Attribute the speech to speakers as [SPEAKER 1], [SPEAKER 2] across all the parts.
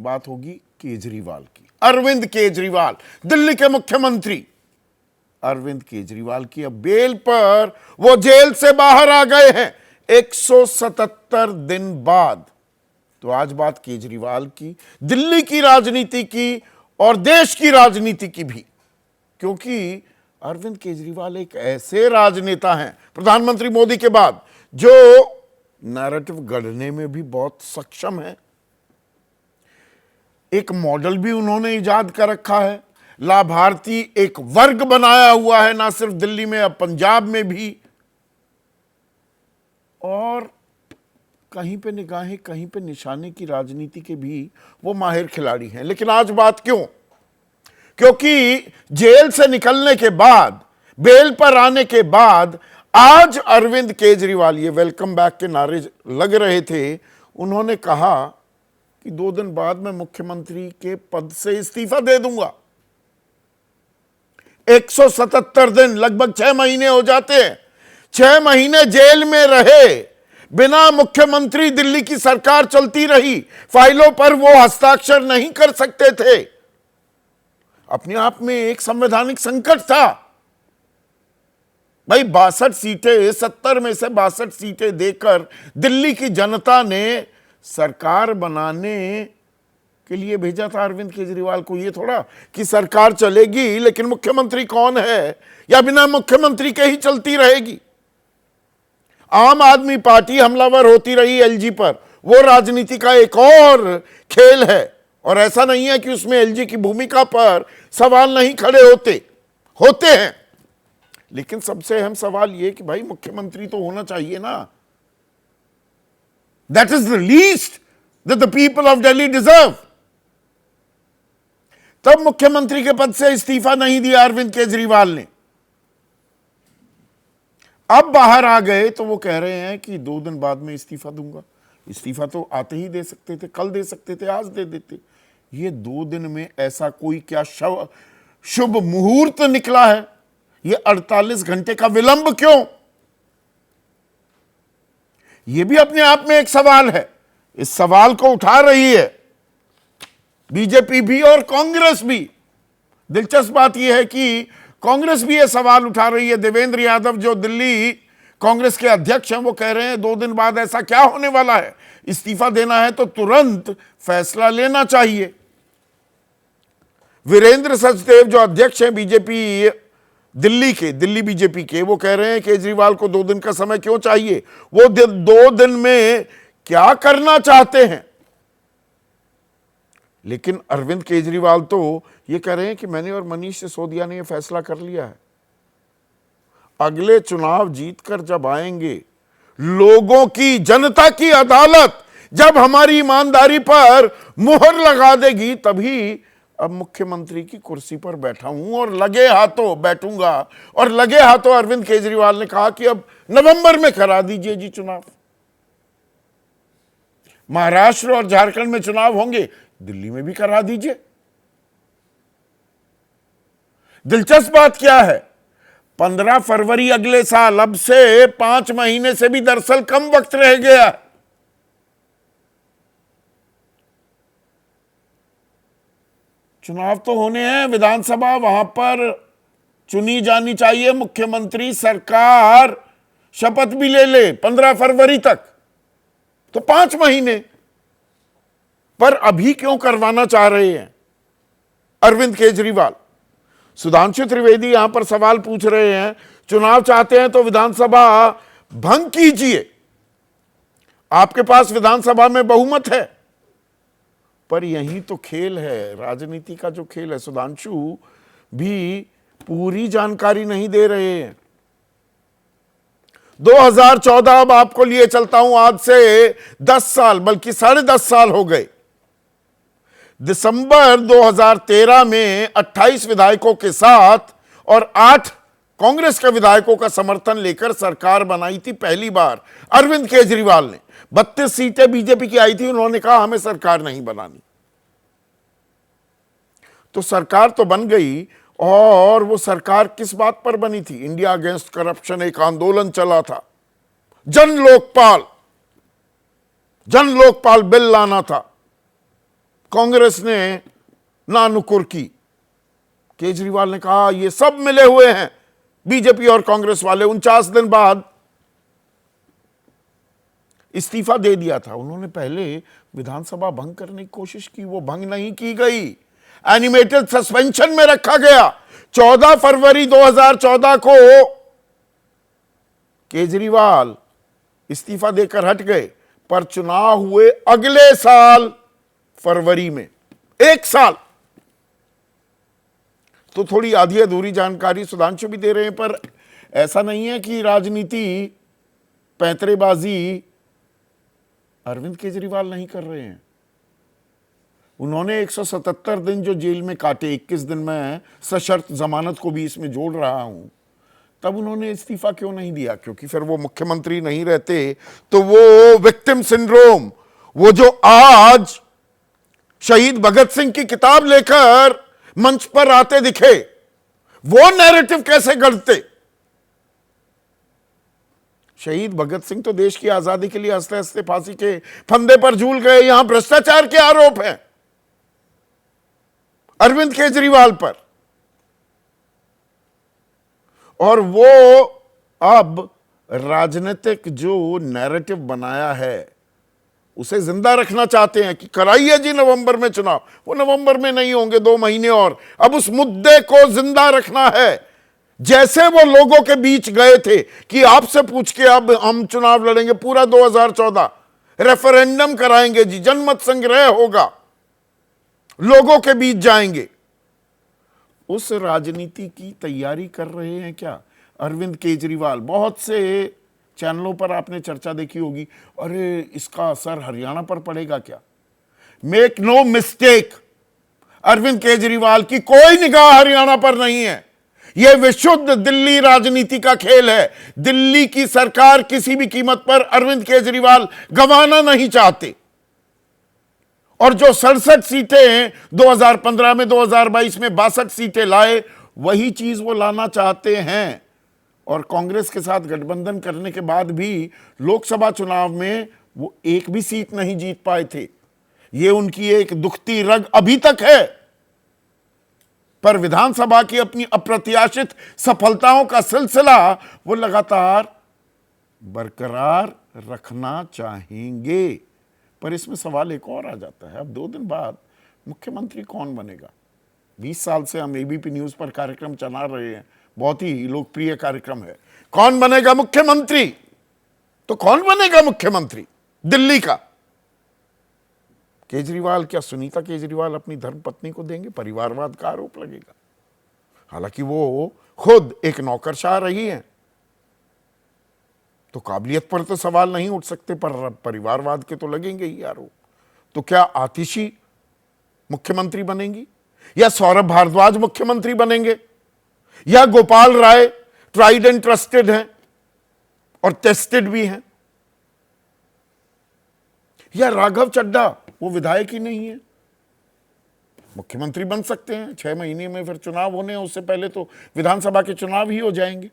[SPEAKER 1] बात होगी केजरीवाल की। अरविंद केजरीवाल, दिल्ली के मुख्यमंत्री अरविंद केजरीवाल की अब बेल पर वो जेल से बाहर आ गए हैं 177 दिन बाद। तो आज बात केजरीवाल की, दिल्ली की राजनीति की और देश की राजनीति की भी, क्योंकि अरविंद केजरीवाल एक ऐसे राजनेता हैं प्रधानमंत्री मोदी के बाद जो नैरेटिव गढ़ने में भी बहुत सक्षम है। एक मॉडल भी उन्होंने इजाद कर रखा है, लाभार्थी एक वर्ग बनाया हुआ है, ना सिर्फ दिल्ली में, अब पंजाब में भी, और कहीं पे निगाहें कहीं पे निशाने की राजनीति के भी वो माहिर खिलाड़ी हैं। लेकिन आज बात क्यों? क्योंकि जेल से निकलने के बाद, बेल पर आने के बाद, आज अरविंद केजरीवाल, ये वेलकम बैक के नारे लग रहे थे, उन्होंने कहा कि 2 दिन बाद मैं मुख्यमंत्री के पद से इस्तीफा दे दूंगा। 177 दिन, लगभग 6 महीने हो जाते हैं। 6 महीने जेल में रहे, बिना मुख्यमंत्री दिल्ली की सरकार चलती रही, फाइलों पर वो हस्ताक्षर नहीं कर सकते थे। अपने आप में एक संवैधानिक संकट था भाई। 62 सीटें, 70 में से 62 सीटें देकर दिल्ली की जनता ने सरकार बनाने के लिए भेजा था अरविंद केजरीवाल को। ये थोड़ा कि सरकार चलेगी लेकिन मुख्यमंत्री कौन है, या बिना मुख्यमंत्री के ही चलती रहेगी। आम आदमी पार्टी हमलावर होती रही एलजी पर, वो राजनीति का एक और खेल है। और ऐसा नहीं है कि उसमें एलजी की भूमिका पर सवाल नहीं खड़े होते हैं, लेकिन सबसे अहम सवाल यह कि भाई मुख्यमंत्री तो होना चाहिए ना। That is the least that the people of Delhi deserve. तब मुख्यमंत्री के पद से इस्तीफा नहीं दिया अरविंद केजरीवाल ने। अब बाहर आ गए तो वो कह रहे हैं कि 2 दिन बाद में इस्तीफा दूंगा। इस्तीफा तो आते ही दे सकते थे, कल दे सकते थे, आज दे देते। ये 2 दिन में ऐसा कोई क्या शुभ मुहूर्त निकला है? ये 48 घंटे का विलंब क्यों? ये भी अपने आप में एक सवाल है। इस सवाल को उठा रही है बीजेपी भी और कांग्रेस भी। दिलचस्प बात यह है कि कांग्रेस भी यह सवाल उठा रही है। देवेंद्र यादव जो दिल्ली कांग्रेस के अध्यक्ष हैं, वो कह रहे हैं 2 दिन बाद ऐसा क्या होने वाला है, इस्तीफा देना है तो तुरंत फैसला लेना चाहिए। वीरेंद्र सचदेव जो अध्यक्ष हैं बीजेपी दिल्ली बीजेपी के, वो कह रहे हैं केजरीवाल को 2 दिन का समय क्यों चाहिए, वो 2 दिन में क्या करना चाहते हैं। लेकिन अरविंद केजरीवाल तो ये कह रहे हैं कि मैंने और मनीष सिसोदिया ने ये फैसला कर लिया है। अगले चुनाव जीतकर जब आएंगे, लोगों की, जनता की अदालत जब हमारी ईमानदारी पर मुहर लगा देगी, तभी अब मुख्यमंत्री की कुर्सी पर बैठा हूं और लगे हाथों बैठूंगा। और लगे हाथों अरविंद केजरीवाल ने कहा कि अब नवंबर में करा दीजिए जी चुनाव। महाराष्ट्र और झारखंड में चुनाव होंगे, दिल्ली में भी करा दीजिए। दिलचस्प बात क्या है, 15 फरवरी अगले साल, अब से 5 महीने से भी दरअसल कम वक्त रह गया। चुनाव तो होने हैं, विधानसभा, वहां पर चुनी जानी चाहिए मुख्यमंत्री, सरकार शपथ भी ले ले 15 फरवरी तक, तो 5 महीने। पर अभी क्यों करवाना चाह रहे हैं अरविंद केजरीवाल? सुधांशु त्रिवेदी यहां पर सवाल पूछ रहे हैं, चुनाव चाहते हैं तो विधानसभा भंग कीजिए, आपके पास विधानसभा में बहुमत है। पर यही तो खेल है, राजनीति का जो खेल है। सुधांशु भी पूरी जानकारी नहीं दे रहे हैं। 2014, अब आपको लिए चलता हूं, आज से 10 साल बल्कि 10.5 साल हो गए। दिसंबर 2013 में 28 विधायकों के साथ और 8 कांग्रेस के विधायकों का समर्थन लेकर सरकार बनाई थी पहली बार अरविंद केजरीवाल ने। 32 सीटें बीजेपी की आई थी, उन्होंने कहा हमें सरकार नहीं बनानी। तो सरकार तो बन गई, और वो सरकार किस बात पर बनी थी? इंडिया अगेंस्ट करप्शन एक आंदोलन चला था, जन लोकपाल बिल लाना था। कांग्रेस ने ना नुकुर की। केजरीवाल ने कहा ये सब मिले हुए हैं बीजेपी और कांग्रेस वाले। 49 दिन बाद इस्तीफा दे दिया था उन्होंने। पहले विधानसभा भंग करने की कोशिश की, वो भंग नहीं की गई, एनिमेटेड सस्पेंशन में रखा गया। 14 फरवरी 2014 को केजरीवाल इस्तीफा देकर हट गए, पर चुनाव हुए अगले साल फरवरी में, 1 साल। तो थोड़ी आधी अधूरी जानकारी सुधांशु भी दे रहे हैं, पर ऐसा नहीं है कि राजनीति पैंतरेबाजी अरविंद केजरीवाल नहीं कर रहे हैं। उन्होंने 177 दिन जो जेल में काटे, 21 दिन में सशर्त जमानत को भी इसमें जोड़ रहा हूं, तब उन्होंने इस्तीफा क्यों नहीं दिया? क्योंकि फिर वो मुख्यमंत्री नहीं रहते तो वो विक्टिम सिंड्रोम, वो जो आज शहीद भगत सिंह की किताब लेकर मंच पर आते दिखे, वो नैरेटिव कैसे गढ़ते? शहीद भगत सिंह तो देश की आजादी के लिए हंसते हंसते फांसी के फंदे पर झूल गए। यहां भ्रष्टाचार के आरोप हैं अरविंद केजरीवाल पर, और वो अब राजनीतिक जो नैरेटिव बनाया है उसे जिंदा रखना चाहते हैं कि कराइए जी नवंबर में चुनाव। वो नवंबर में नहीं होंगे, 2 महीने और। अब उस मुद्दे को जिंदा रखना है। जैसे वो लोगों के बीच गए थे कि आपसे पूछ के अब हम चुनाव लड़ेंगे, पूरा 2014 रेफरेंडम कराएंगे जी, जनमत संग्रह होगा, लोगों के बीच जाएंगे। उस राजनीति की तैयारी कर रहे हैं क्या अरविंद केजरीवाल? बहुत से चैनलों पर आपने चर्चा देखी होगी, अरे इसका असर हरियाणा पर पड़ेगा क्या? Make no mistake, Arvind Kejriwal की कोई निगाह हरियाणा पर नहीं है। यह विशुद्ध दिल्ली राजनीति का खेल है। दिल्ली की सरकार किसी भी कीमत पर अरविंद केजरीवाल गंवाना नहीं चाहते, और जो 67 सीटें 2015 में, 2022 में 62 सीटें लाए, वही चीज वो लाना चाहते हैं। और कांग्रेस के साथ गठबंधन करने के बाद भी लोकसभा चुनाव में वो एक भी सीट नहीं जीत पाए थे। ये उनकी एक दुखती रग अभी तक है। पर विधानसभा की अपनी अप्रत्याशित सफलताओं का सिलसिला वो लगातार बरकरार रखना चाहेंगे। पर इसमें सवाल एक और आ जाता है, अब 2 दिन बाद मुख्यमंत्री कौन बनेगा? 20 साल से हम एबीपी न्यूज पर कार्यक्रम चला रहे हैं, बहुत ही लोकप्रिय कार्यक्रम है। कौन बनेगा मुख्यमंत्री? तो कौन बनेगा मुख्यमंत्री दिल्ली का? केजरीवाल? क्या सुनीता केजरीवाल अपनी धर्मपत्नी को देंगे? परिवारवाद का आरोप लगेगा। हालांकि वो खुद एक नौकरशाह रही हैं, तो काबिलियत पर तो सवाल नहीं उठ सकते, पर परिवारवाद के तो लगेंगे ही आरोप। तो क्या आतिशी मुख्यमंत्री बनेंगी, या सौरभ भारद्वाज मुख्यमंत्री बनेंगे, या Gopal Rai tried and trusted हैं और टेस्टेड भी हैं, या राघव चड्ढा, वो विधायक ही नहीं है, मुख्यमंत्री बन सकते हैं? 6 महीने में फिर चुनाव होने हैं, उससे पहले तो विधानसभा के चुनाव ही हो जाएंगे।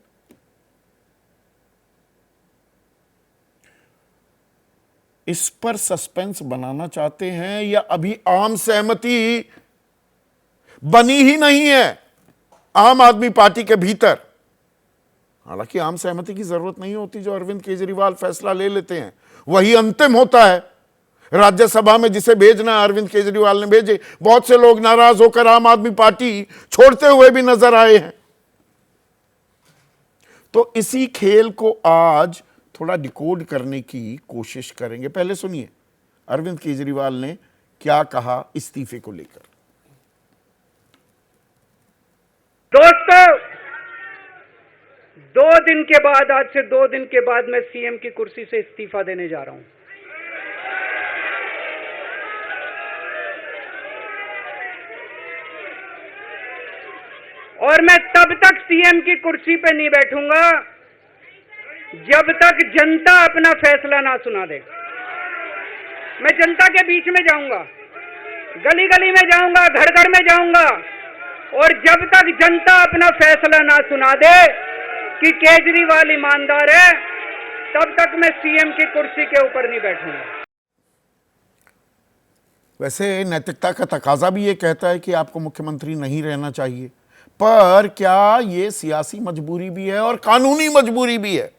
[SPEAKER 1] इस पर सस्पेंस बनाना चाहते हैं, या अभी आम सहमति बनी ही नहीं है आम आदमी पार्टी के भीतर? हालांकि आम सहमति की जरूरत नहीं होती, जो अरविंद केजरीवाल फैसला ले लेते हैं वही अंतिम होता है। राज्यसभा में जिसे भेजना है अरविंद केजरीवाल ने भेजे। बहुत से लोग नाराज होकर आम आदमी पार्टी छोड़ते हुए भी नजर आए हैं। तो इसी खेल को आज थोड़ा डिकोड करने की कोशिश करेंगे। पहले सुनिए अरविंद केजरीवाल ने क्या कहा इस्तीफे को लेकर।
[SPEAKER 2] दोस्तों, 2 दिन के बाद, आज से 2 दिन के बाद मैं सीएम की कुर्सी से इस्तीफा देने जा रहा हूं। और मैं तब तक सीएम की कुर्सी पे नहीं बैठूंगा जब तक जनता अपना फैसला ना सुना दे। मैं जनता के बीच में जाऊंगा, गली गली में जाऊंगा, घर घर में जाऊंगा, और जब तक जनता अपना फैसला ना सुना दे कि केजरीवाल ईमानदार है, तब तक मैं सीएम की कुर्सी के ऊपर नहीं बैठूंगा।
[SPEAKER 1] वैसे नैतिकता का तकाजा भी ये कहता है कि आपको मुख्यमंत्री नहीं रहना चाहिए, पर क्या ये सियासी मजबूरी भी है और कानूनी मजबूरी भी है?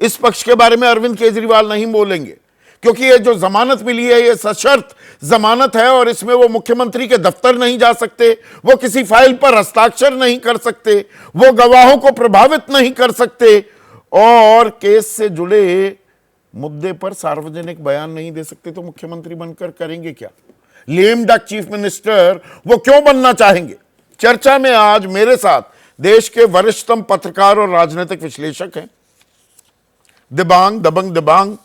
[SPEAKER 1] इस पक्ष के बारे में अरविंद केजरीवाल नहीं बोलेंगे, क्योंकि ये जो जमानत मिली है ये सशर्त जमानत है और इसमें वो मुख्यमंत्री के दफ्तर नहीं जा सकते, वो किसी फाइल पर हस्ताक्षर नहीं कर सकते, वो गवाहों को प्रभावित नहीं कर सकते और केस से जुड़े मुद्दे पर सार्वजनिक बयान नहीं दे सकते। तो मुख्यमंत्री बनकर करेंगे क्या? लेम डक चीफ मिनिस्टर वो क्यों बनना चाहेंगे? चर्चा में आज मेरे साथ देश के वरिष्ठतम पत्रकार और राजनीतिक विश्लेषक हैं दबंग दिबांग,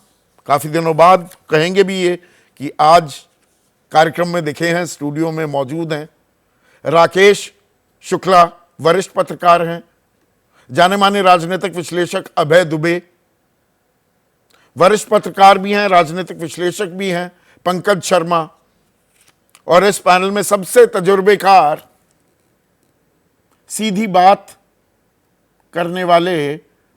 [SPEAKER 1] काफी दिनों बाद कहेंगे भी ये कि आज कार्यक्रम में दिखे हैं, स्टूडियो में मौजूद हैं। राकेश शुक्ला वरिष्ठ पत्रकार हैं। जाने माने राजनीतिक विश्लेषक अभय दुबे वरिष्ठ पत्रकार भी हैं, राजनीतिक विश्लेषक भी हैं, पंकज शर्मा। और इस पैनल में सबसे तजुर्बेकार, सीधी बात करने वाले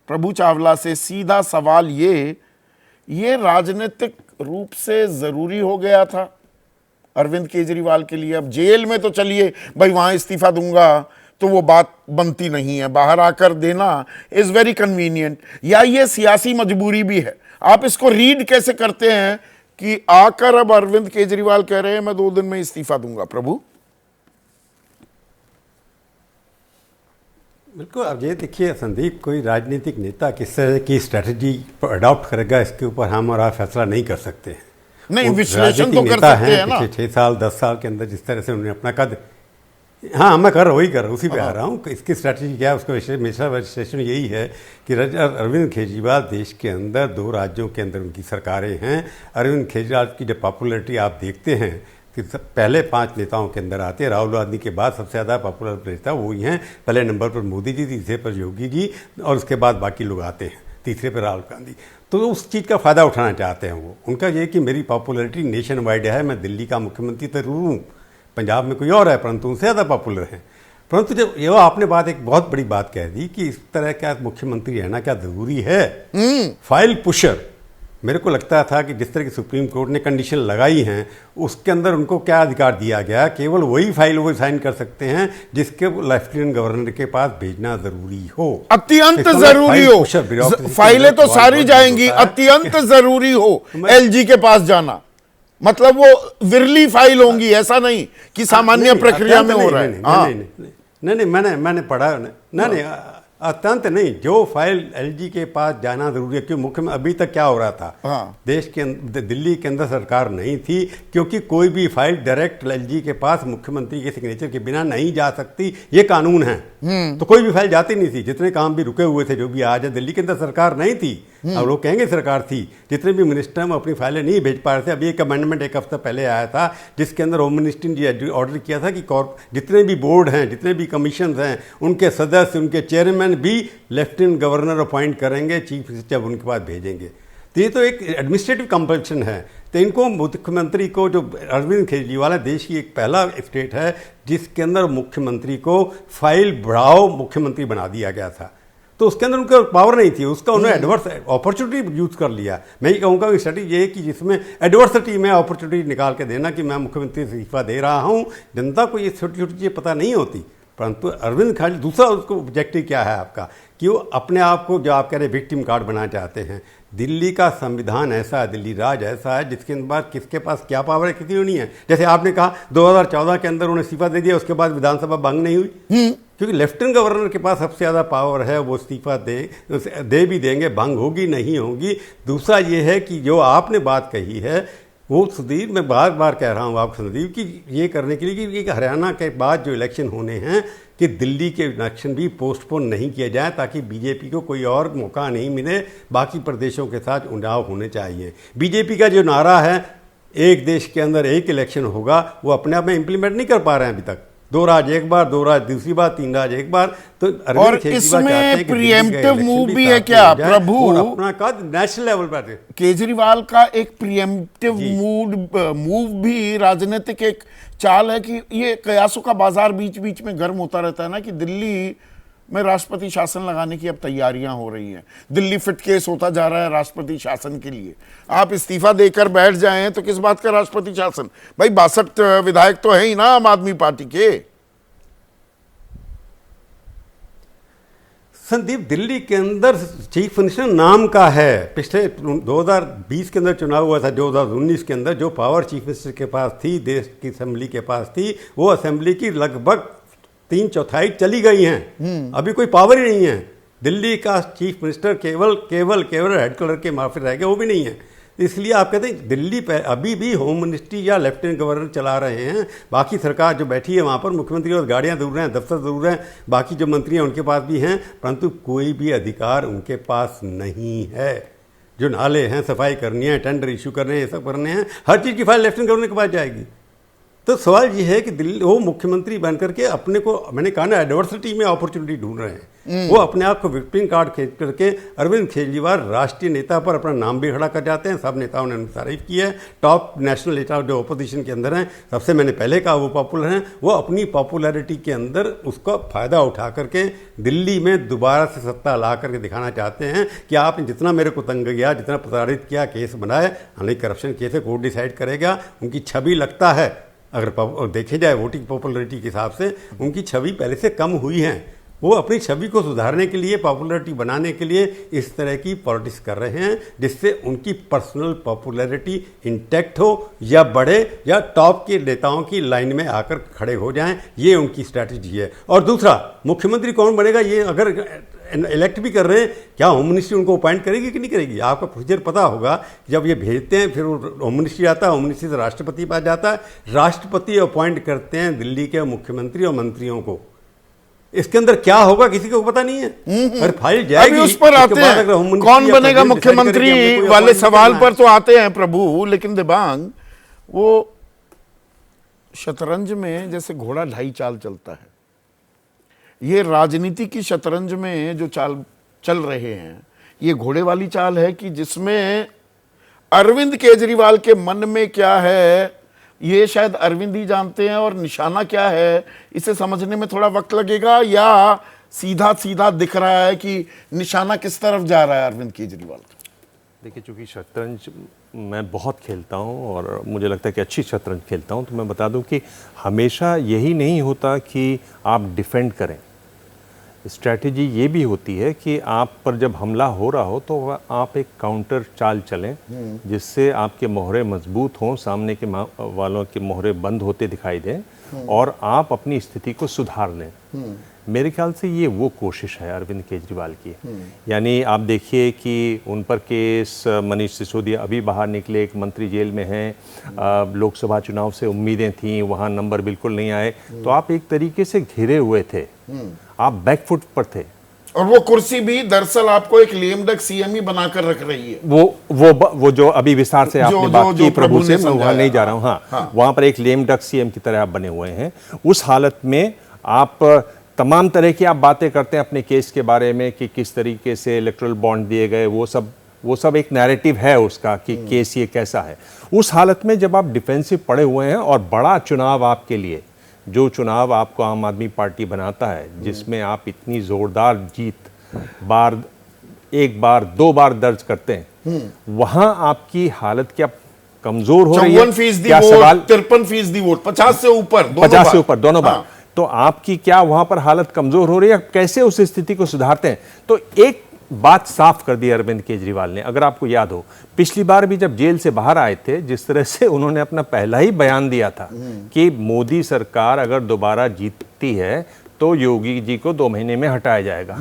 [SPEAKER 1] प्रभु चावला से सीधा सवाल ये राजनीतिक रूप से जरूरी हो गया था अरविंद केजरीवाल के लिए? अब जेल में तो चलिए भाई वहां इस्तीफा दूंगा तो वो बात बनती नहीं है, बाहर आकर देना इज वेरी कन्वीनियंट, या ये सियासी मजबूरी भी है? आप इसको रीड कैसे करते हैं कि आकर अब अरविंद केजरीवाल कह रहे हैं मैं 2 दिन में इस्तीफा दूंगा? प्रभु
[SPEAKER 3] बिल्कुल। अब ये देखिए संदीप, कोई राजनीतिक नेता किस तरह की स्ट्रेटजी अडॉप्ट करेगा इसके ऊपर हम और आप फैसला नहीं कर सकते हैं।
[SPEAKER 1] नहीं, विश्लेषण तो कर सकते हैं ना।
[SPEAKER 3] पिछले 6 साल 10 साल के अंदर जिस तरह से उन्होंने अपना कद, हाँ मैं वही कर रहा हूँ, उसी पे आ रहा हूँ। इसकी स्ट्रैटेजी क्या है, उसका मेरा विश्लेषण यही है कि अरविंद केजरीवाल देश के अंदर 2 राज्यों के अंदर उनकी सरकारें हैं। अरविंद केजरीवाल की जब पॉपुलरिटी आप देखते हैं कि पहले 5 नेताओं के अंदर आते हैं, राहुल गांधी के बाद सबसे ज़्यादा पॉपुलर नेता वही हैं। पहले नंबर पर मोदी जी, तीसरे पर योगी जी और उसके बाद बाकी लोग आते हैं, तीसरे पर राहुल गांधी। तो उस चीज़ का फ़ायदा उठाना चाहते हैं वो। उनका ये कि मेरी पॉपुलरिटी नेशन वाइड है, मैं दिल्ली का मुख्यमंत्री जरूर हूँ, पंजाब में कोई और है परंतु उनसे ज़्यादा पॉपुलर हैं। परंतु जब ये आपने बात एक बहुत बड़ी बात कह दी कि इस तरह का मुख्यमंत्री रहना क्या ज़रूरी है? फाइल पुशर, मेरे को लगता था कि जिस तरह की सुप्रीम कोर्ट ने कंडीशन लगाई हैं उसके अंदर उनको क्या अधिकार दिया गया, केवल वही फाइल वो साइन कर सकते हैं जिसके लेफ्टिनेंट गवर्नर के पास भेजना जरूरी हो,
[SPEAKER 1] अत्यंत जरूरी हो। फाइलें तो सारी जाएंगी, अत्यंत जरूरी हो एलजी के पास जाना, मतलब वो विरली फाइल होंगी, ऐसा नहीं कि सामान्य प्रक्रिया में हो रहा है।
[SPEAKER 3] नहीं, मैंने पढ़ा, नहीं अत्यंत नहीं, जो फाइल एलजी के पास जाना जरूरी है। क्यों मुख्य अभी तक क्या हो रहा था, देश के दिल्ली के अंदर सरकार नहीं थी, क्योंकि कोई भी फाइल डायरेक्ट एलजी के पास मुख्यमंत्री के सिग्नेचर के बिना नहीं जा सकती, ये कानून है। तो कोई भी फाइल जाती नहीं थी, जितने काम भी रुके हुए थे, जो भी आज है, दिल्ली के अंदर सरकार नहीं थी। अब लोग कहेंगे सरकार थी, जितने भी मिनिस्टर हम अपनी फाइलें नहीं भेज पा रहे थे। अभी एक अमेंडमेंट 1 हफ्ता पहले आया था जिसके अंदर होम मिनिस्ट्री ने ऑर्डर किया था कि जितने भी बोर्ड हैं, जितने भी कमीशन हैं, उनके सदस्य, उनके चेयरमैन भी लेफ्टिनेंट गवर्नर अपॉइंट करेंगे, चीफ मिनिस्टर उनके पास भेजेंगे। तो ये तो एक एडमिनिस्ट्रेटिव कंपल्शन है। तो इनको मुख्यमंत्री को, जो अरविंद केजरीवाल देश की एक पहला स्टेट है जिसके अंदर मुख्यमंत्री को फाइल बढ़ाओ मुख्यमंत्री बना दिया गया था, तो उसके अंदर उनका पावर नहीं थी, उसका उन्होंने एडवर्स अपॉर्चुनिटी यूज कर लिया। मैं ये कहूँगा कि स्ट्रेटजी ये है कि जिसमें एडवर्सिटी में अपॉर्चुनिटी निकाल के देना कि मैं मुख्यमंत्री से इस्तीफा दे रहा हूँ। जनता को ये छोटी छोटी चीज़ें पता नहीं होती, परंतु अरविंद खाली दूसरा उसको ऑब्जेक्टिव क्या है आपका कि वो अपने आप को, जो आप कह रहे विक्टिम कार्ड बनाना चाहते हैं। दिल्ली का संविधान ऐसा है, दिल्ली राज ऐसा है जिसके बाद किसके पास क्या पावर है, किसी को नहीं है। जैसे आपने कहा 2014 के अंदर उन्हें इस्तीफा दे दिया, उसके बाद विधानसभा भंग नहीं हुई, क्योंकि लेफ्टिनेंट गवर्नर के पास सबसे ज़्यादा पावर है, वो इस्तीफा दे भी देंगे, भंग होगी नहीं होगी। दूसरा ये है कि जो आपने बात कही है वो सुधीर, मैं बार बार कह रहा हूँ आपको संदीप कि ये करने के लिए कि हरियाणा के बाद जो इलेक्शन होने हैं कि दिल्ली के इलेक्शन भी पोस्टपोन नहीं किए जाए, ताकि बीजेपी को कोई और मौका नहीं मिले। बाकी प्रदेशों के साथ चुनाव होने चाहिए। बीजेपी का जो नारा है एक देश के अंदर एक इलेक्शन होगा, वो अपने आप में इम्प्लीमेंट नहीं कर पा रहे हैं अभी तक। 2 राज्य एक बार, 2 राज्य दूसरी बार, 3 राज्य एक बार। तो
[SPEAKER 1] और इसमें प्रीएम्प्टिव मूव भी है क्या प्रभु?
[SPEAKER 3] अपना कद नेशनल लेवल पर
[SPEAKER 1] केजरीवाल का एक प्रीएम्प्टिव मूव भी राजनीतिक एक चाल है कि ये कयासों का बाजार बीच बीच में गर्म होता रहता है ना, कि दिल्ली में राष्ट्रपति शासन लगाने की अब तैयारियां हो रही हैं। दिल्ली फिट केस होता जा रहा है राष्ट्रपति शासन के लिए। आप इस्तीफा देकर बैठ जाएं तो किस बात का राष्ट्रपति शासन? भाई 62 विधायक तो है ही ना आम आदमी पार्टी के।
[SPEAKER 3] संदीप, दिल्ली के अंदर चीफ मिनिस्टर नाम का है। पिछले 2020 के अंदर चुनाव हुआ था, 2019 के अंदर जो पावर चीफ मिनिस्टर के पास थी, देश की असेंबली के पास थी, वो असेंबली की लगभग 3/4 चली गई हैं। अभी कोई पावर ही नहीं है। दिल्ली का चीफ मिनिस्टर केवल हेड कलर के माफी रह गए, वो भी नहीं है। इसलिए आप कहते हैं दिल्ली पे अभी भी होम मिनिस्ट्री या लेफ्टिनेंट गवर्नर चला रहे हैं। बाकी सरकार जो बैठी है वहाँ पर मुख्यमंत्री और गाड़ियाँ दूर हैं, दफ्तर दूर हैं, बाकी जो मंत्री हैं उनके पास भी हैं, परंतु कोई भी अधिकार उनके पास नहीं है। जो नाले हैं, सफाई करनी है, टेंडर इशू करने हैं, ये सब करने हैं, हर चीज़ की फाइल लेफ्टिनेंट गवर्नर के पास जाएगी। तो सवाल ये है कि दिल्ली वो मुख्यमंत्री बन करके अपने को, मैंने कहा ना, एडवर्सिटी में अपॉर्चुनिटी ढूंढ रहे हैं। वो अपने आप को विक्टिम कार्ड खींच करके अरविंद केजरीवाल राष्ट्रीय नेता पर अपना नाम भी खड़ा कर जाते हैं। सब नेताओं ने उनकी तारीफ की है। टॉप नेशनल नेता जो अपोजिशन के अंदर हैं, सबसे मैंने पहले कहा वो पॉपुलर हैं। वो अपनी पॉपुलैरिटी के अंदर उसका फ़ायदा उठा करके दिल्ली में दोबारा से सत्ता ला करके दिखाना चाहते हैं कि आपने जितना मेरे को तंग किया, जितना प्रताड़ित किया, केस बनाए, हालांकि करप्शन केस है, कोर्ट डिसाइड करेगा। उनकी छवि लगता है, अगर देखे जाए वोटिंग पॉपुलरिटी के हिसाब से, उनकी छवि पहले से कम हुई है। वो अपनी छवि को सुधारने के लिए, पॉपुलरिटी बनाने के लिए इस तरह की पॉलिटिक्स कर रहे हैं, जिससे उनकी पर्सनल पॉपुलरिटी इंटैक्ट हो या बढ़े, या टॉप के नेताओं की लाइन में आकर खड़े हो जाएं। ये उनकी स्ट्रैटेजी है। और दूसरा, मुख्यमंत्री कौन बनेगा, ये अगर इलेक्ट भी कर रहे हैं, क्या होम मिनिस्ट्री उनको अपॉइंट करेगी कि नहीं करेगी? आपका प्रोसीजर पता होगा। जब ये भेजते हैं, फिर होम मिनिस्ट्री आता है, होम मिनिस्ट्री से राष्ट्रपति के पास जाता है, राष्ट्रपति अपॉइंट करते हैं दिल्ली के मुख्यमंत्री और मंत्रियों को। इसके अंदर क्या होगा किसी को पता नहीं है। और फाइल जाएगी,
[SPEAKER 1] अभी उस पर आते हैं, कौन बनेगा मुख्यमंत्री वाले सवाल पर तो आते हैं प्रभु। लेकिन दिबांग, वो शतरंज में जैसे घोड़ा ढाई चाल चलता है, ये राजनीति की शतरंज में जो चाल चल रहे हैं, ये घोड़े वाली चाल है कि जिसमें अरविंद केजरीवाल के मन में क्या है ये शायद अरविंद ही जानते हैं, और निशाना क्या है इसे समझने में थोड़ा वक्त लगेगा, या सीधा सीधा दिख रहा है कि निशाना किस तरफ जा रहा है अरविंद केजरीवाल का?
[SPEAKER 4] देखिए, चूंकि शतरंज मैं बहुत खेलता हूं और मुझे लगता है कि अच्छी शतरंज खेलता हूं, तो मैं बता दूं कि हमेशा यही नहीं होता कि आप डिफेंड करें। स्ट्रैटेजी ये भी होती है कि आप पर जब हमला हो रहा हो तो आप एक काउंटर चाल चलें, जिससे आपके मोहरे मजबूत हों, सामने के वालों के मोहरे बंद होते दिखाई दें, और आप अपनी स्थिति को सुधार लें। मेरे ख्याल से ये वो कोशिश है अरविंद केजरीवाल की। यानी आप देखिए कि उन पर केस, मनीष सिसोदिया अभी बाहर निकले, एक मंत्री जेल में हैं, लोकसभा चुनाव से उम्मीदें थीं, वहाँ नंबर बिल्कुल नहीं आए, तो आप एक तरीके से घिरे हुए थे, आप बैकफुट पर थे।
[SPEAKER 1] और वो कुर्सी भी दरअसल आपको एक लेम डक सीएम ही बनाकर रख रही है।
[SPEAKER 4] वो जो अभी विस्तार से आपने बात की प्रभु से, मैं वहाँ नहीं जा रहा हूँ। हाँ, वहाँ पर एक लेम डक सीएम की तरह आप बने हुए हैं। उस हालत में आप तमाम तरह की आप बातें करते हैं अपने केस के बारे में कि किस तरीके से इलेक्टोरल बॉन्ड दिए गए, वो सब एक नैरेटिव है उसका कि केस ये कैसा है। उस हालत में जब आप डिफेंसिव पड़े हुए हैं और बड़ा चुनाव आपके लिए, जो चुनाव आपको आम आदमी पार्टी बनाता है, जिसमें आप इतनी जोरदार जीत एक बार 2 बार दर्ज करते हैं, वहां आपकी हालत क्या कमजोर हो रही है?
[SPEAKER 1] 53% वोट, 50 से ऊपर,
[SPEAKER 4] 50 से ऊपर दोनों बार। तो आपकी क्या वहां पर हालत कमजोर हो रही है? कैसे उस स्थिति को सुधारते हैं? तो एक बात साफ कर दी अरविंद केजरीवाल ने। अगर आपको याद हो, पिछली बार भी जब जेल से बाहर आए थे, जिस तरह से उन्होंने अपना पहला ही बयान दिया था कि मोदी सरकार अगर दोबारा जीतती है तो योगी जी को 2 महीने में हटाया जाएगा।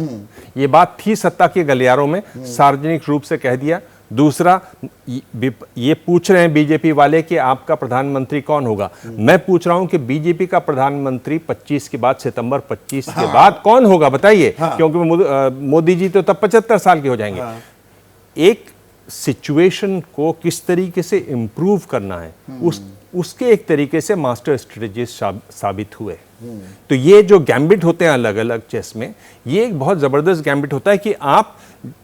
[SPEAKER 4] ये बात थी सत्ता के गलियारों में, सार्वजनिक रूप से कह दिया। दूसरा, ये पूछ रहे हैं बीजेपी वाले कि आपका प्रधानमंत्री कौन होगा। मैं पूछ रहा हूं कि बीजेपी का प्रधानमंत्री 25 के बाद, सितंबर 25 के बाद कौन होगा बताइए? क्योंकि मोदी जी तो तब 75 साल के हो जाएंगे। एक सिचुएशन को किस तरीके से इंप्रूव करना है, उसके एक तरीके से मास्टर स्ट्रेटेजिस्ट साबित हुए। तो ये जो गैम्बिट होते हैं अलग अलग चेस में, ये एक बहुत ज़बरदस्त गैम्बिट होता है कि आप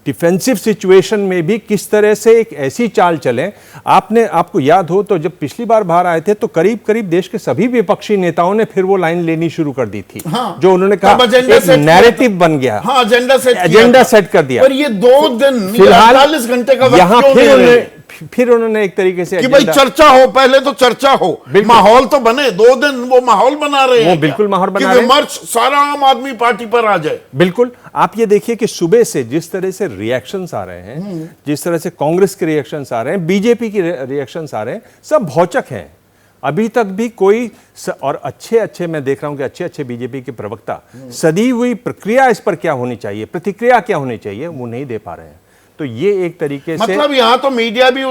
[SPEAKER 4] डिफेंसिव सिचुएशन में भी किस तरह से एक ऐसी चाल चलें। आपको याद हो तो जब पिछली बार बाहर आए थे तो करीब करीब देश के सभी विपक्षी नेताओं ने फिर वो लाइन लेनी शुरू कर दी थी।
[SPEAKER 1] हाँ,
[SPEAKER 4] जो उन्होंने कहा एक नैरेटिव बन गया।
[SPEAKER 1] हाँ,
[SPEAKER 4] एजेंडा सेट कर दिया।
[SPEAKER 1] पर ये 2 दिन
[SPEAKER 4] फिलहाल
[SPEAKER 1] 48 घंटे का वक्त
[SPEAKER 4] यहाँ
[SPEAKER 1] क्यों ले रहे हैं?
[SPEAKER 4] फिर उन्होंने एक तरीके से
[SPEAKER 1] कि भाई चर्चा हो, पहले तो चर्चा हो, माहौल तो बने। 2 दिन वो माहौल बना रहे हैं।
[SPEAKER 4] वो बिल्कुल माहौल बना
[SPEAKER 1] कि
[SPEAKER 4] रहे हैं।
[SPEAKER 1] विमर्श सारा आम आदमी पार्टी पर आ जाए।
[SPEAKER 4] बिल्कुल। आप ये देखिए कि सुबह से जिस तरह से रिएक्शंस आ रहे हैं, जिस तरह से कांग्रेस के रिएक्शंस आ रहे हैं, बीजेपी की रिएक्शंस आ रहे हैं, सब भौचक हैं। अभी तक भी कोई और अच्छे मैं देख रहा हूं कि अच्छे बीजेपी के प्रवक्ता सदी हुई प्रक्रिया इस पर क्या होनी चाहिए, प्रतिक्रिया क्या होनी चाहिए, वो नहीं दे पा रहे हैं। तो ये एक तरीके से
[SPEAKER 1] मतलब यहां तो मीडिया भी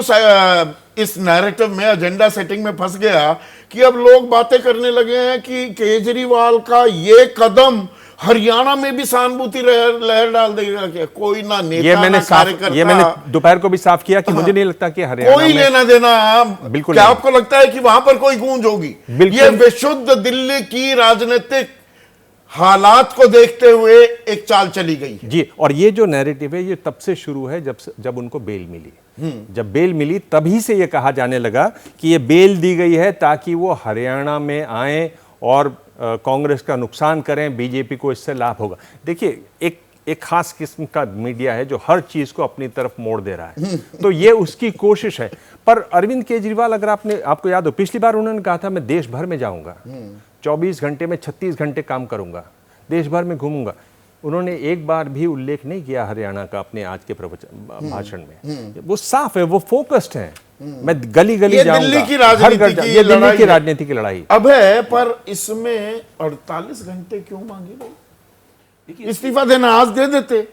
[SPEAKER 1] इस नैरेटिव में, एजेंडा सेटिंग में फंस गया कि अब लोग बातें करने लगे हैं कि केजरीवाल का ये कदम हरियाणा में भी सहानुभूति लहर डाल देगा क्या? कोई ना नेता ना कार्यकर्ता।
[SPEAKER 4] ये मैंने दोपहर को भी साफ किया कि मुझे नहीं लगता कि हरियाणा
[SPEAKER 1] कोई लेना देना
[SPEAKER 4] बिल्कुल।
[SPEAKER 1] क्या आपको लगता है कि वहां पर कोई गूंज होगी? ये विशुद्ध दिल्ली की राजनीतिक हालात को देखते हुए एक चाल चली गई है।
[SPEAKER 4] जी। और ये जो नैरेटिव है ये तब से शुरू है जब उनको बेल मिली। जब बेल मिली तभी से ये कहा जाने लगा कि ये बेल दी गई है ताकि वो हरियाणा में आए और कांग्रेस का नुकसान करें, बीजेपी को इससे लाभ होगा। देखिए एक खास किस्म का मीडिया है जो हर चीज को अपनी तरफ मोड़ दे रहा है। तो ये उसकी कोशिश है। पर अरविंद केजरीवाल, अगर आपको याद हो, पिछली बार उन्होंने कहा था मैं देश भर में जाऊंगा, 24 घंटे में 36 घंटे काम करूंगा, देश भर में घूमूंगा। उन्होंने एक बार भी उल्लेख नहीं किया हरियाणा का अपने आज के भाषण में। वो साफ है, वो फोकस्ड है। मैं गली जाऊंगा,
[SPEAKER 1] दिल्ली की राजनीति की
[SPEAKER 4] लड़ाई
[SPEAKER 1] अब है। पर इसमें 48 घंटे क्यों मांगे भाई? इस्तीफा देना आज दे देते।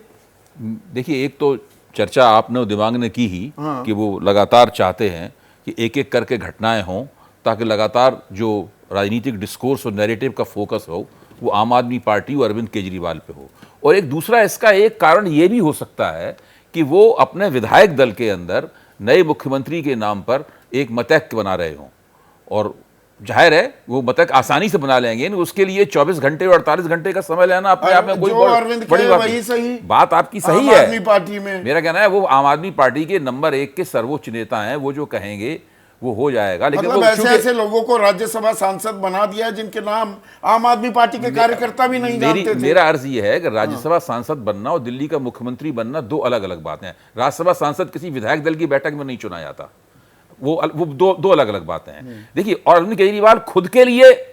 [SPEAKER 5] देखिए, एक तो चर्चा आपने दिमाग ने की ही कि वो लगातार चाहते हैं कि एक एक करके घटनाएं हों ताकि लगातार जो राजनीतिक डिस्कोर्स और नैरेटिव का फोकस हो वो आम आदमी पार्टी और अरविंद केजरीवाल पे हो। और एक दूसरा इसका एक कारण ये भी हो सकता है कि वो अपने विधायक दल के अंदर नए मुख्यमंत्री के नाम पर एक मतैक बना रहे हों। और जाहिर है वो मतैक आसानी से बना लेंगे, उसके लिए 24 घंटे और 48 घंटे का समय लेना अपने आप में कोई बड़ी बात नहीं। बात आपकी सही है।
[SPEAKER 1] आदमी पार्टी में
[SPEAKER 5] मेरा कहना है वो आम आदमी पार्टी के नंबर 1 के सर्वोच्च नेता हैं, वो जो कहेंगे वो हो जाएगा। लेकिन
[SPEAKER 1] मतलब ऐसे लोगों को राज्यसभा सांसद बना दिया जिनके नाम आम आदमी पार्टी के कार्यकर्ता भी नहीं जानते थे।
[SPEAKER 5] मेरा अर्ज ये है कि राज्यसभा सांसद बनना और दिल्ली का मुख्यमंत्री बनना 2 अलग अलग बातें हैं। राज्यसभा सांसद किसी विधायक दल की बैठक में नहीं चुना जाता, वो दो अलग अलग बातें हैं। देखिए, और अरविंद केजरीवाल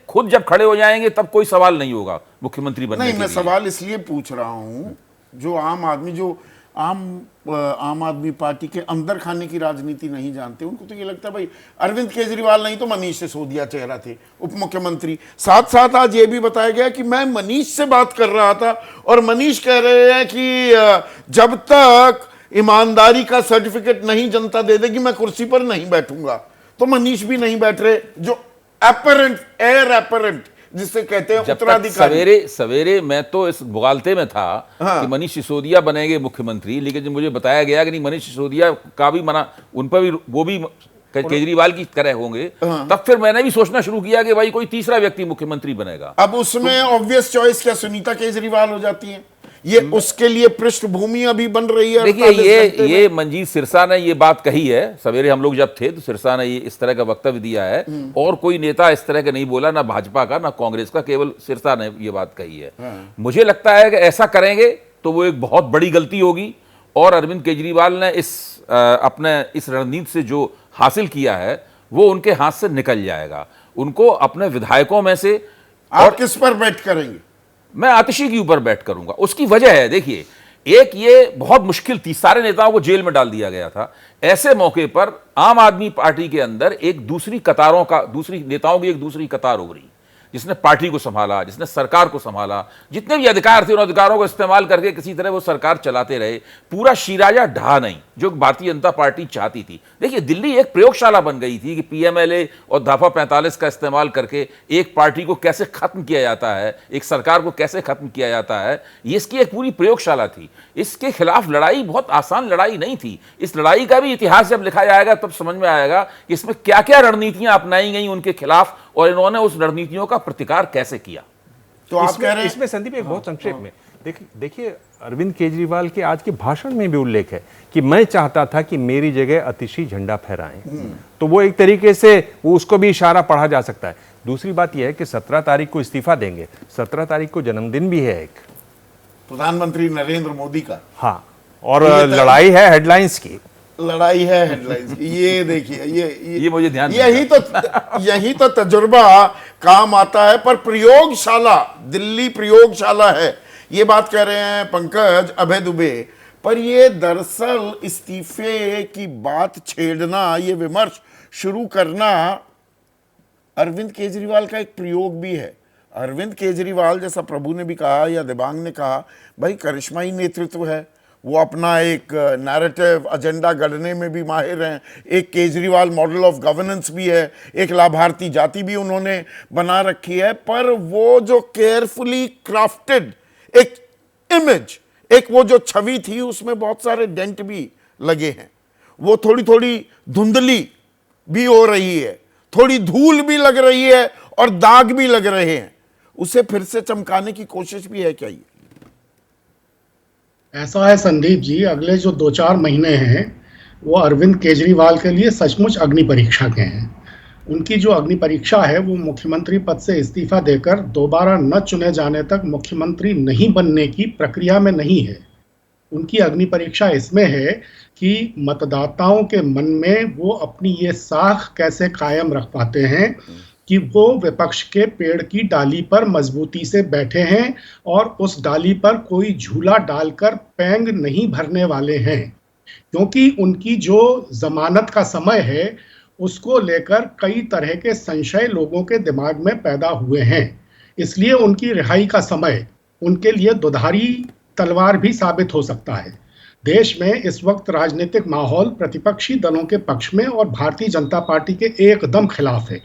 [SPEAKER 5] खुद जब खड़े हो जाएंगे तब कोई सवाल नहीं होगा मुख्यमंत्री बनने के लिए।
[SPEAKER 1] मैं सवाल इसलिए पूछ रहा हूं, जो आम आदमी जो आम आदमी पार्टी के अंदर खाने की राजनीति नहीं जानते, उनको तो ये लगता है भाई अरविंद केजरीवाल नहीं तो मनीष सिसोदिया चेहरा थे उप मुख्यमंत्री। साथ साथ आज ये भी बताया गया कि मैं मनीष से बात कर रहा था और मनीष कह रहे हैं कि जब तक ईमानदारी का सर्टिफिकेट नहीं जनता दे देगी मैं कुर्सी पर नहीं बैठूंगा। तो मनीष भी नहीं बैठ रहे, जो एपरेंट जिससे कहते हैं उत्तराधिकारी।
[SPEAKER 5] सवेरे मैं तो इस बुगालते में था कि मनीष सिसोदिया बनेंगे मुख्यमंत्री, लेकिन जब मुझे बताया गया कि नहीं, मनीष सिसोदिया का भी मना, उन पर भी वो भी केजरीवाल की तरह होंगे, तब फिर मैंने भी सोचना शुरू किया कि भाई कोई तीसरा व्यक्ति मुख्यमंत्री बनेगा।
[SPEAKER 1] अब उसमें ऑब्वियस चॉइस क्या सुनीता केजरीवाल हो जाती है? ये उसके लिए पृष्ठभूमि अभी बन रही है।
[SPEAKER 5] देखिए, ये मंजीत सिरसा ने ये बात कही है। सवेरे हम लोग जब थे तो सिरसा ने ये इस तरह का वक्तव्य दिया है, और कोई नेता इस तरह का नहीं बोला, ना भाजपा का ना कांग्रेस का, केवल सिरसा ने ये बात कही है। मुझे लगता है कि ऐसा करेंगे तो वो एक बहुत बड़ी गलती होगी, और अरविंद केजरीवाल ने अपने इस रणनीति से जो हासिल किया है वो उनके हाथ से निकल जाएगा। उनको अपने विधायकों में से,
[SPEAKER 1] और किस पर बैठ करेंगे?
[SPEAKER 5] मैं आतिशी के ऊपर बैठ करूंगा। उसकी वजह है, देखिए, एक ये बहुत मुश्किल थी, सारे नेताओं को जेल में डाल दिया गया था। ऐसे मौके पर आम आदमी पार्टी के अंदर दूसरी नेताओं की एक दूसरी कतार हो रही, जिसने पार्टी को संभाला, जिसने सरकार को संभाला, जितने भी अधिकार थे उन अधिकारों को इस्तेमाल करके किसी तरह वो सरकार चलाते रहे। पूरा शिराजा ढहा नहीं जो भारतीय जनता पार्टी चाहती थी। देखिए, दिल्ली एक प्रयोगशाला बन गई थी कि पीएमएलए और दफा 45 का इस्तेमाल करके एक पार्टी को कैसे खत्म किया जाता है, एक सरकार को कैसे खत्म किया जाता है, ये इसकी एक पूरी प्रयोगशाला थी। इसके खिलाफ लड़ाई बहुत आसान लड़ाई नहीं थी। इस लड़ाई का भी इतिहास जब लिखा जाएगा तब समझ में आएगा कि इसमें क्या क्या रणनीतियां अपनाई गई उनके खिलाफ और इन्होंने उस रणनीतियों का प्रतिकार कैसे किया।
[SPEAKER 1] तो आप कह रहे हैं
[SPEAKER 4] इसमें संदीप एक बहुत संक्षेप में देखिए, अरविंद केजरीवाल के आज के भाषण में भी उल्लेख है कि मैं चाहता था कि मेरी जगह अतिशी झंडा फहराएं। तो वो एक तरीके से वो उसको भी इशारा पढ़ा जा सकता है। दूसरी बात यह है कि 17 तारीख को इस्तीफा देंगे, 17 तारीख को जन्मदिन भी है एक
[SPEAKER 1] प्रधानमंत्री नरेंद्र मोदी का।
[SPEAKER 4] हाँ, और लड़ाई है हेडलाइंस की,
[SPEAKER 1] लड़ाई है हेडलाइंस की। ये देखिए,
[SPEAKER 5] ये मुझे ध्यान
[SPEAKER 1] यही तो तजुर्बा काम आता है। पर प्रयोगशाला, दिल्ली प्रयोगशाला है, ये बात कह रहे हैं पंकज अभय दुबे। पर ये दरअसल इस्तीफे की बात छेड़ना, ये विमर्श शुरू करना अरविंद केजरीवाल का एक प्रयोग भी है। अरविंद केजरीवाल, जैसा प्रभु ने भी कहा या दिबांग ने कहा, भाई करिश्माई नेतृत्व है, वो अपना एक नैरेटिव एजेंडा गढ़ने में भी माहिर हैं। एक केजरीवाल मॉडल ऑफ गवर्नेंस भी है, एक लाभार्थी जाति भी उन्होंने बना रखी है। पर वो जो केयरफुली क्राफ्टेड एक इमेज, एक वो जो छवि थी, उसमें बहुत सारे डेंट भी लगे हैं। वो थोड़ी थोड़ी धुंधली भी हो रही है, थोड़ी धूल भी लग रही है और दाग भी लग रहे हैं। उसे फिर से चमकाने की कोशिश भी है क्या? ये
[SPEAKER 6] ऐसा है संदीप जी, अगले जो 2-4 महीने हैं वो अरविंद केजरीवाल के लिए सचमुच अग्नि परीक्षा के हैं। उनकी जो अग्नि परीक्षा है वो मुख्यमंत्री पद से इस्तीफा देकर दोबारा न चुने जाने तक मुख्यमंत्री नहीं बनने की प्रक्रिया में नहीं है। उनकी अग्नि परीक्षा इसमें है कि मतदाताओं के मन में वो अपनी ये साख कैसे कायम रख पाते हैं कि वो विपक्ष के पेड़ की डाली पर मजबूती से बैठे हैं और उस डाली पर कोई झूला डालकर पैंग नहीं भरने वाले हैं। क्योंकि उनकी जो जमानत का समय है उसको लेकर कई तरह के संशय लोगों के दिमाग में पैदा हुए हैं। इसलिए उनकी रिहाई का समय उनके लिए दुधारी तलवार भी साबित हो सकता है। देश में इस वक्त राजनीतिक माहौल प्रतिपक्षी दलों के पक्ष में और भारतीय जनता पार्टी के एकदम खिलाफ है।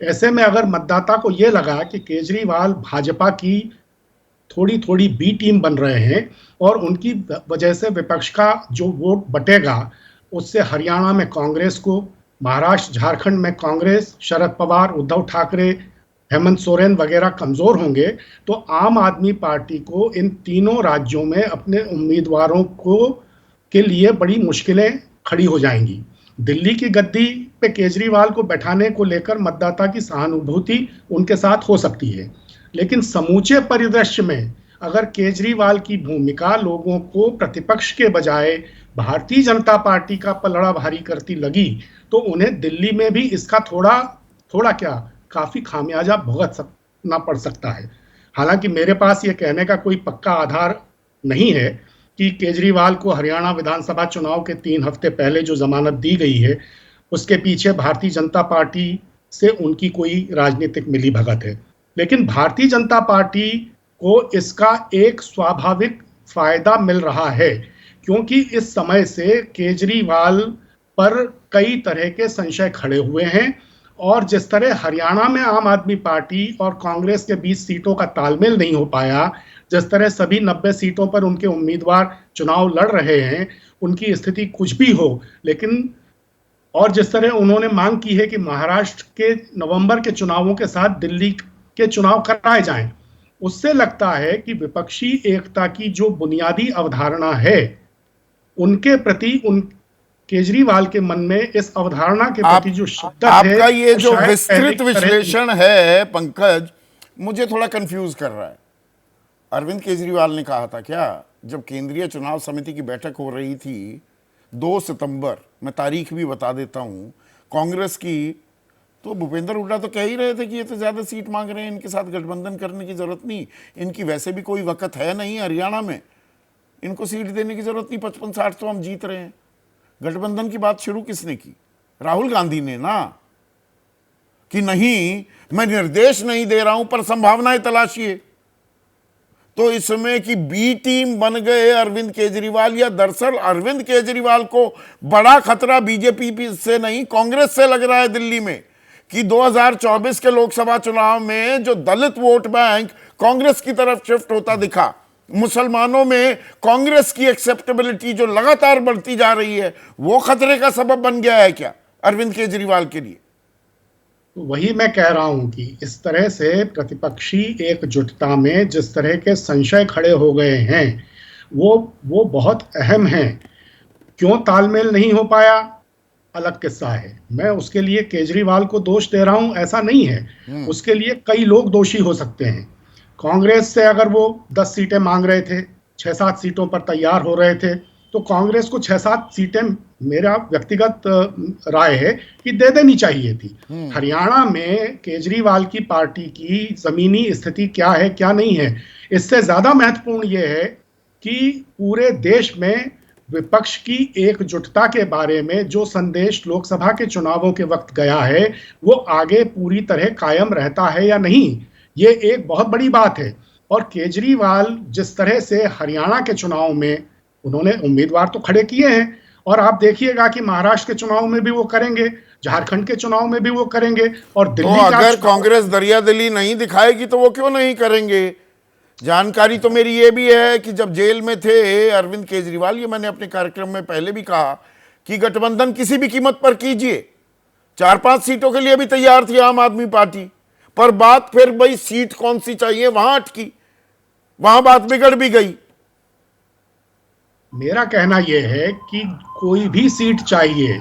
[SPEAKER 6] ऐसे में अगर मतदाता को ये लगा कि केजरीवाल भाजपा की थोड़ी थोड़ी बी टीम बन रहे हैं और उनकी वजह से विपक्ष का जो वोट बटेगा उससे हरियाणा में कांग्रेस को, महाराष्ट्र झारखंड में कांग्रेस, शरद पवार, उद्धव ठाकरे, हेमंत सोरेन वगैरह कमजोर होंगे, तो आम आदमी पार्टी को इन तीनों राज्यों में अपने उम्मीदवारों को के लिए बड़ी मुश्किलें खड़ी हो जाएंगी। दिल्ली की गद्दी पे केजरीवाल को बैठाने को लेकर मतदाता की सहानुभूति उनके साथ हो सकती है, लेकिन समूचे परिदृश्य में अगर केजरीवाल की भूमिका लोगों को प्रतिपक्ष के बजाय भारतीय जनता पार्टी का पलड़ा भारी करती लगी तो उन्हें दिल्ली में भी इसका थोड़ा क्या काफी खामियाजा भुगतना पड़ सकता है। हालांकि मेरे पास ये कहने का कोई पक्का आधार नहीं है कि केजरीवाल को हरियाणा विधानसभा चुनाव के 3 हफ्ते पहले जो जमानत दी गई है उसके पीछे भारतीय जनता पार्टी से उनकी कोई राजनीतिक मिलीभगत है। लेकिन भारतीय जनता पार्टी को इसका एक स्वाभाविक फायदा मिल रहा है, क्योंकि इस समय से केजरीवाल पर कई तरह के संशय खड़े हुए हैं और जिस तरह हरियाणा में आम आदमी पार्टी और कांग्रेस के बीच सीटों का तालमेल नहीं हो पाया, जिस तरह सभी 90 सीटों पर उनके उम्मीदवार चुनाव लड़ रहे हैं, उनकी स्थिति कुछ भी हो, लेकिन और जिस तरह उन्होंने मांग की है कि महाराष्ट्र के नवंबर के चुनावों के साथ दिल्ली के चुनाव कराए जाएं, उससे लगता है कि विपक्षी एकता की जो बुनियादी अवधारणा है उनके प्रति उन केजरीवाल के मन में इस अवधारणा के प्रति जो शिद्दत है,
[SPEAKER 1] आपका ये जो
[SPEAKER 6] शायद
[SPEAKER 1] विस्तृत
[SPEAKER 6] पहले की तरह
[SPEAKER 1] विश्लेषण है पंकज, मुझे थोड़ा कंफ्यूज कर रहा है। अरविंद केजरीवाल ने कहा था क्या, जब केंद्रीय चुनाव समिति की बैठक हो रही थी 2 सितंबर, मैं तारीख भी बता देता हूं, कांग्रेस की, तो भूपेंद्र हुड्डा तो कह ही रहे थे कि ये तो ज्यादा सीट मांग रहे हैं, इनके साथ गठबंधन करने की जरूरत नहीं, इनकी वैसे भी कोई वक्त है नहीं हरियाणा में, इनको सीट देने की जरूरत नहीं, 55-60 तो हम जीत रहे हैं। गठबंधन की बात शुरू किसने की? राहुल गांधी ने ना। कि नहीं मैं निर्देश नहीं दे रहा हूं पर संभावनाएं तलाशिए। तो इसमें कि बी टीम बन गए अरविंद केजरीवाल, या दरअसल अरविंद केजरीवाल को बड़ा खतरा बीजेपी से नहीं कांग्रेस से लग रहा है दिल्ली में, कि 2024 के लोकसभा चुनाव में जो दलित वोट बैंक कांग्रेस की तरफ शिफ्ट होता दिखा, मुसलमानों में कांग्रेस की एक्सेप्टेबिलिटी जो लगातार बढ़ती जा रही है, वो खतरे का सबब बन गया है क्या अरविंद केजरीवाल के लिए?
[SPEAKER 6] तो वही मैं कह रहा हूं कि इस तरह से प्रतिपक्षी एकजुटता में जिस तरह के संशय खड़े हो गए हैं वो बहुत अहम हैं। क्यों तालमेल नहीं हो पाया अलग किस्सा है, मैं उसके लिए केजरीवाल को दोष दे रहा हूं ऐसा नहीं है, उसके लिए कई लोग दोषी हो सकते हैं। कांग्रेस से अगर वो 10 सीटें मांग रहे थे, 6-7 सीटों पर तैयार हो रहे थे, तो कांग्रेस को 6-7 सीटें, मेरा व्यक्तिगत राय है कि दे देनी चाहिए थी। हरियाणा में केजरीवाल की पार्टी की जमीनी स्थिति क्या है क्या नहीं है, इससे ज्यादा महत्वपूर्ण यह है कि पूरे देश में विपक्ष की एकजुटता के बारे में जो संदेश लोकसभा के चुनावों के वक्त गया है वो आगे पूरी तरह कायम रहता है या नहीं, ये एक बहुत बड़ी बात है। और केजरीवाल जिस तरह से हरियाणा के चुनाव में उन्होंने उम्मीदवार तो खड़े किए हैं, और आप देखिएगा कि महाराष्ट्र के चुनाव में भी वो करेंगे, झारखंड के चुनाव में भी वो करेंगे, और दिल्ली
[SPEAKER 1] तो
[SPEAKER 6] का
[SPEAKER 1] अगर कांग्रेस दरियादिली नहीं दिखाएगी तो वो क्यों नहीं करेंगे? जानकारी तो मेरी ये भी है कि जब जेल में थे अरविंद केजरीवाल, ये मैंने अपने कार्यक्रम में पहले भी कहा कि गठबंधन किसी भी कीमत पर कीजिए, 4-5 सीटों के लिए भी तैयार थी आम आदमी पार्टी, पर बात फिर भाई सीट कौन सी चाहिए वहां अटकी, वहां बात बिगड़ भी गई।
[SPEAKER 6] मेरा कहना यह है कि कोई भी सीट चाहिए,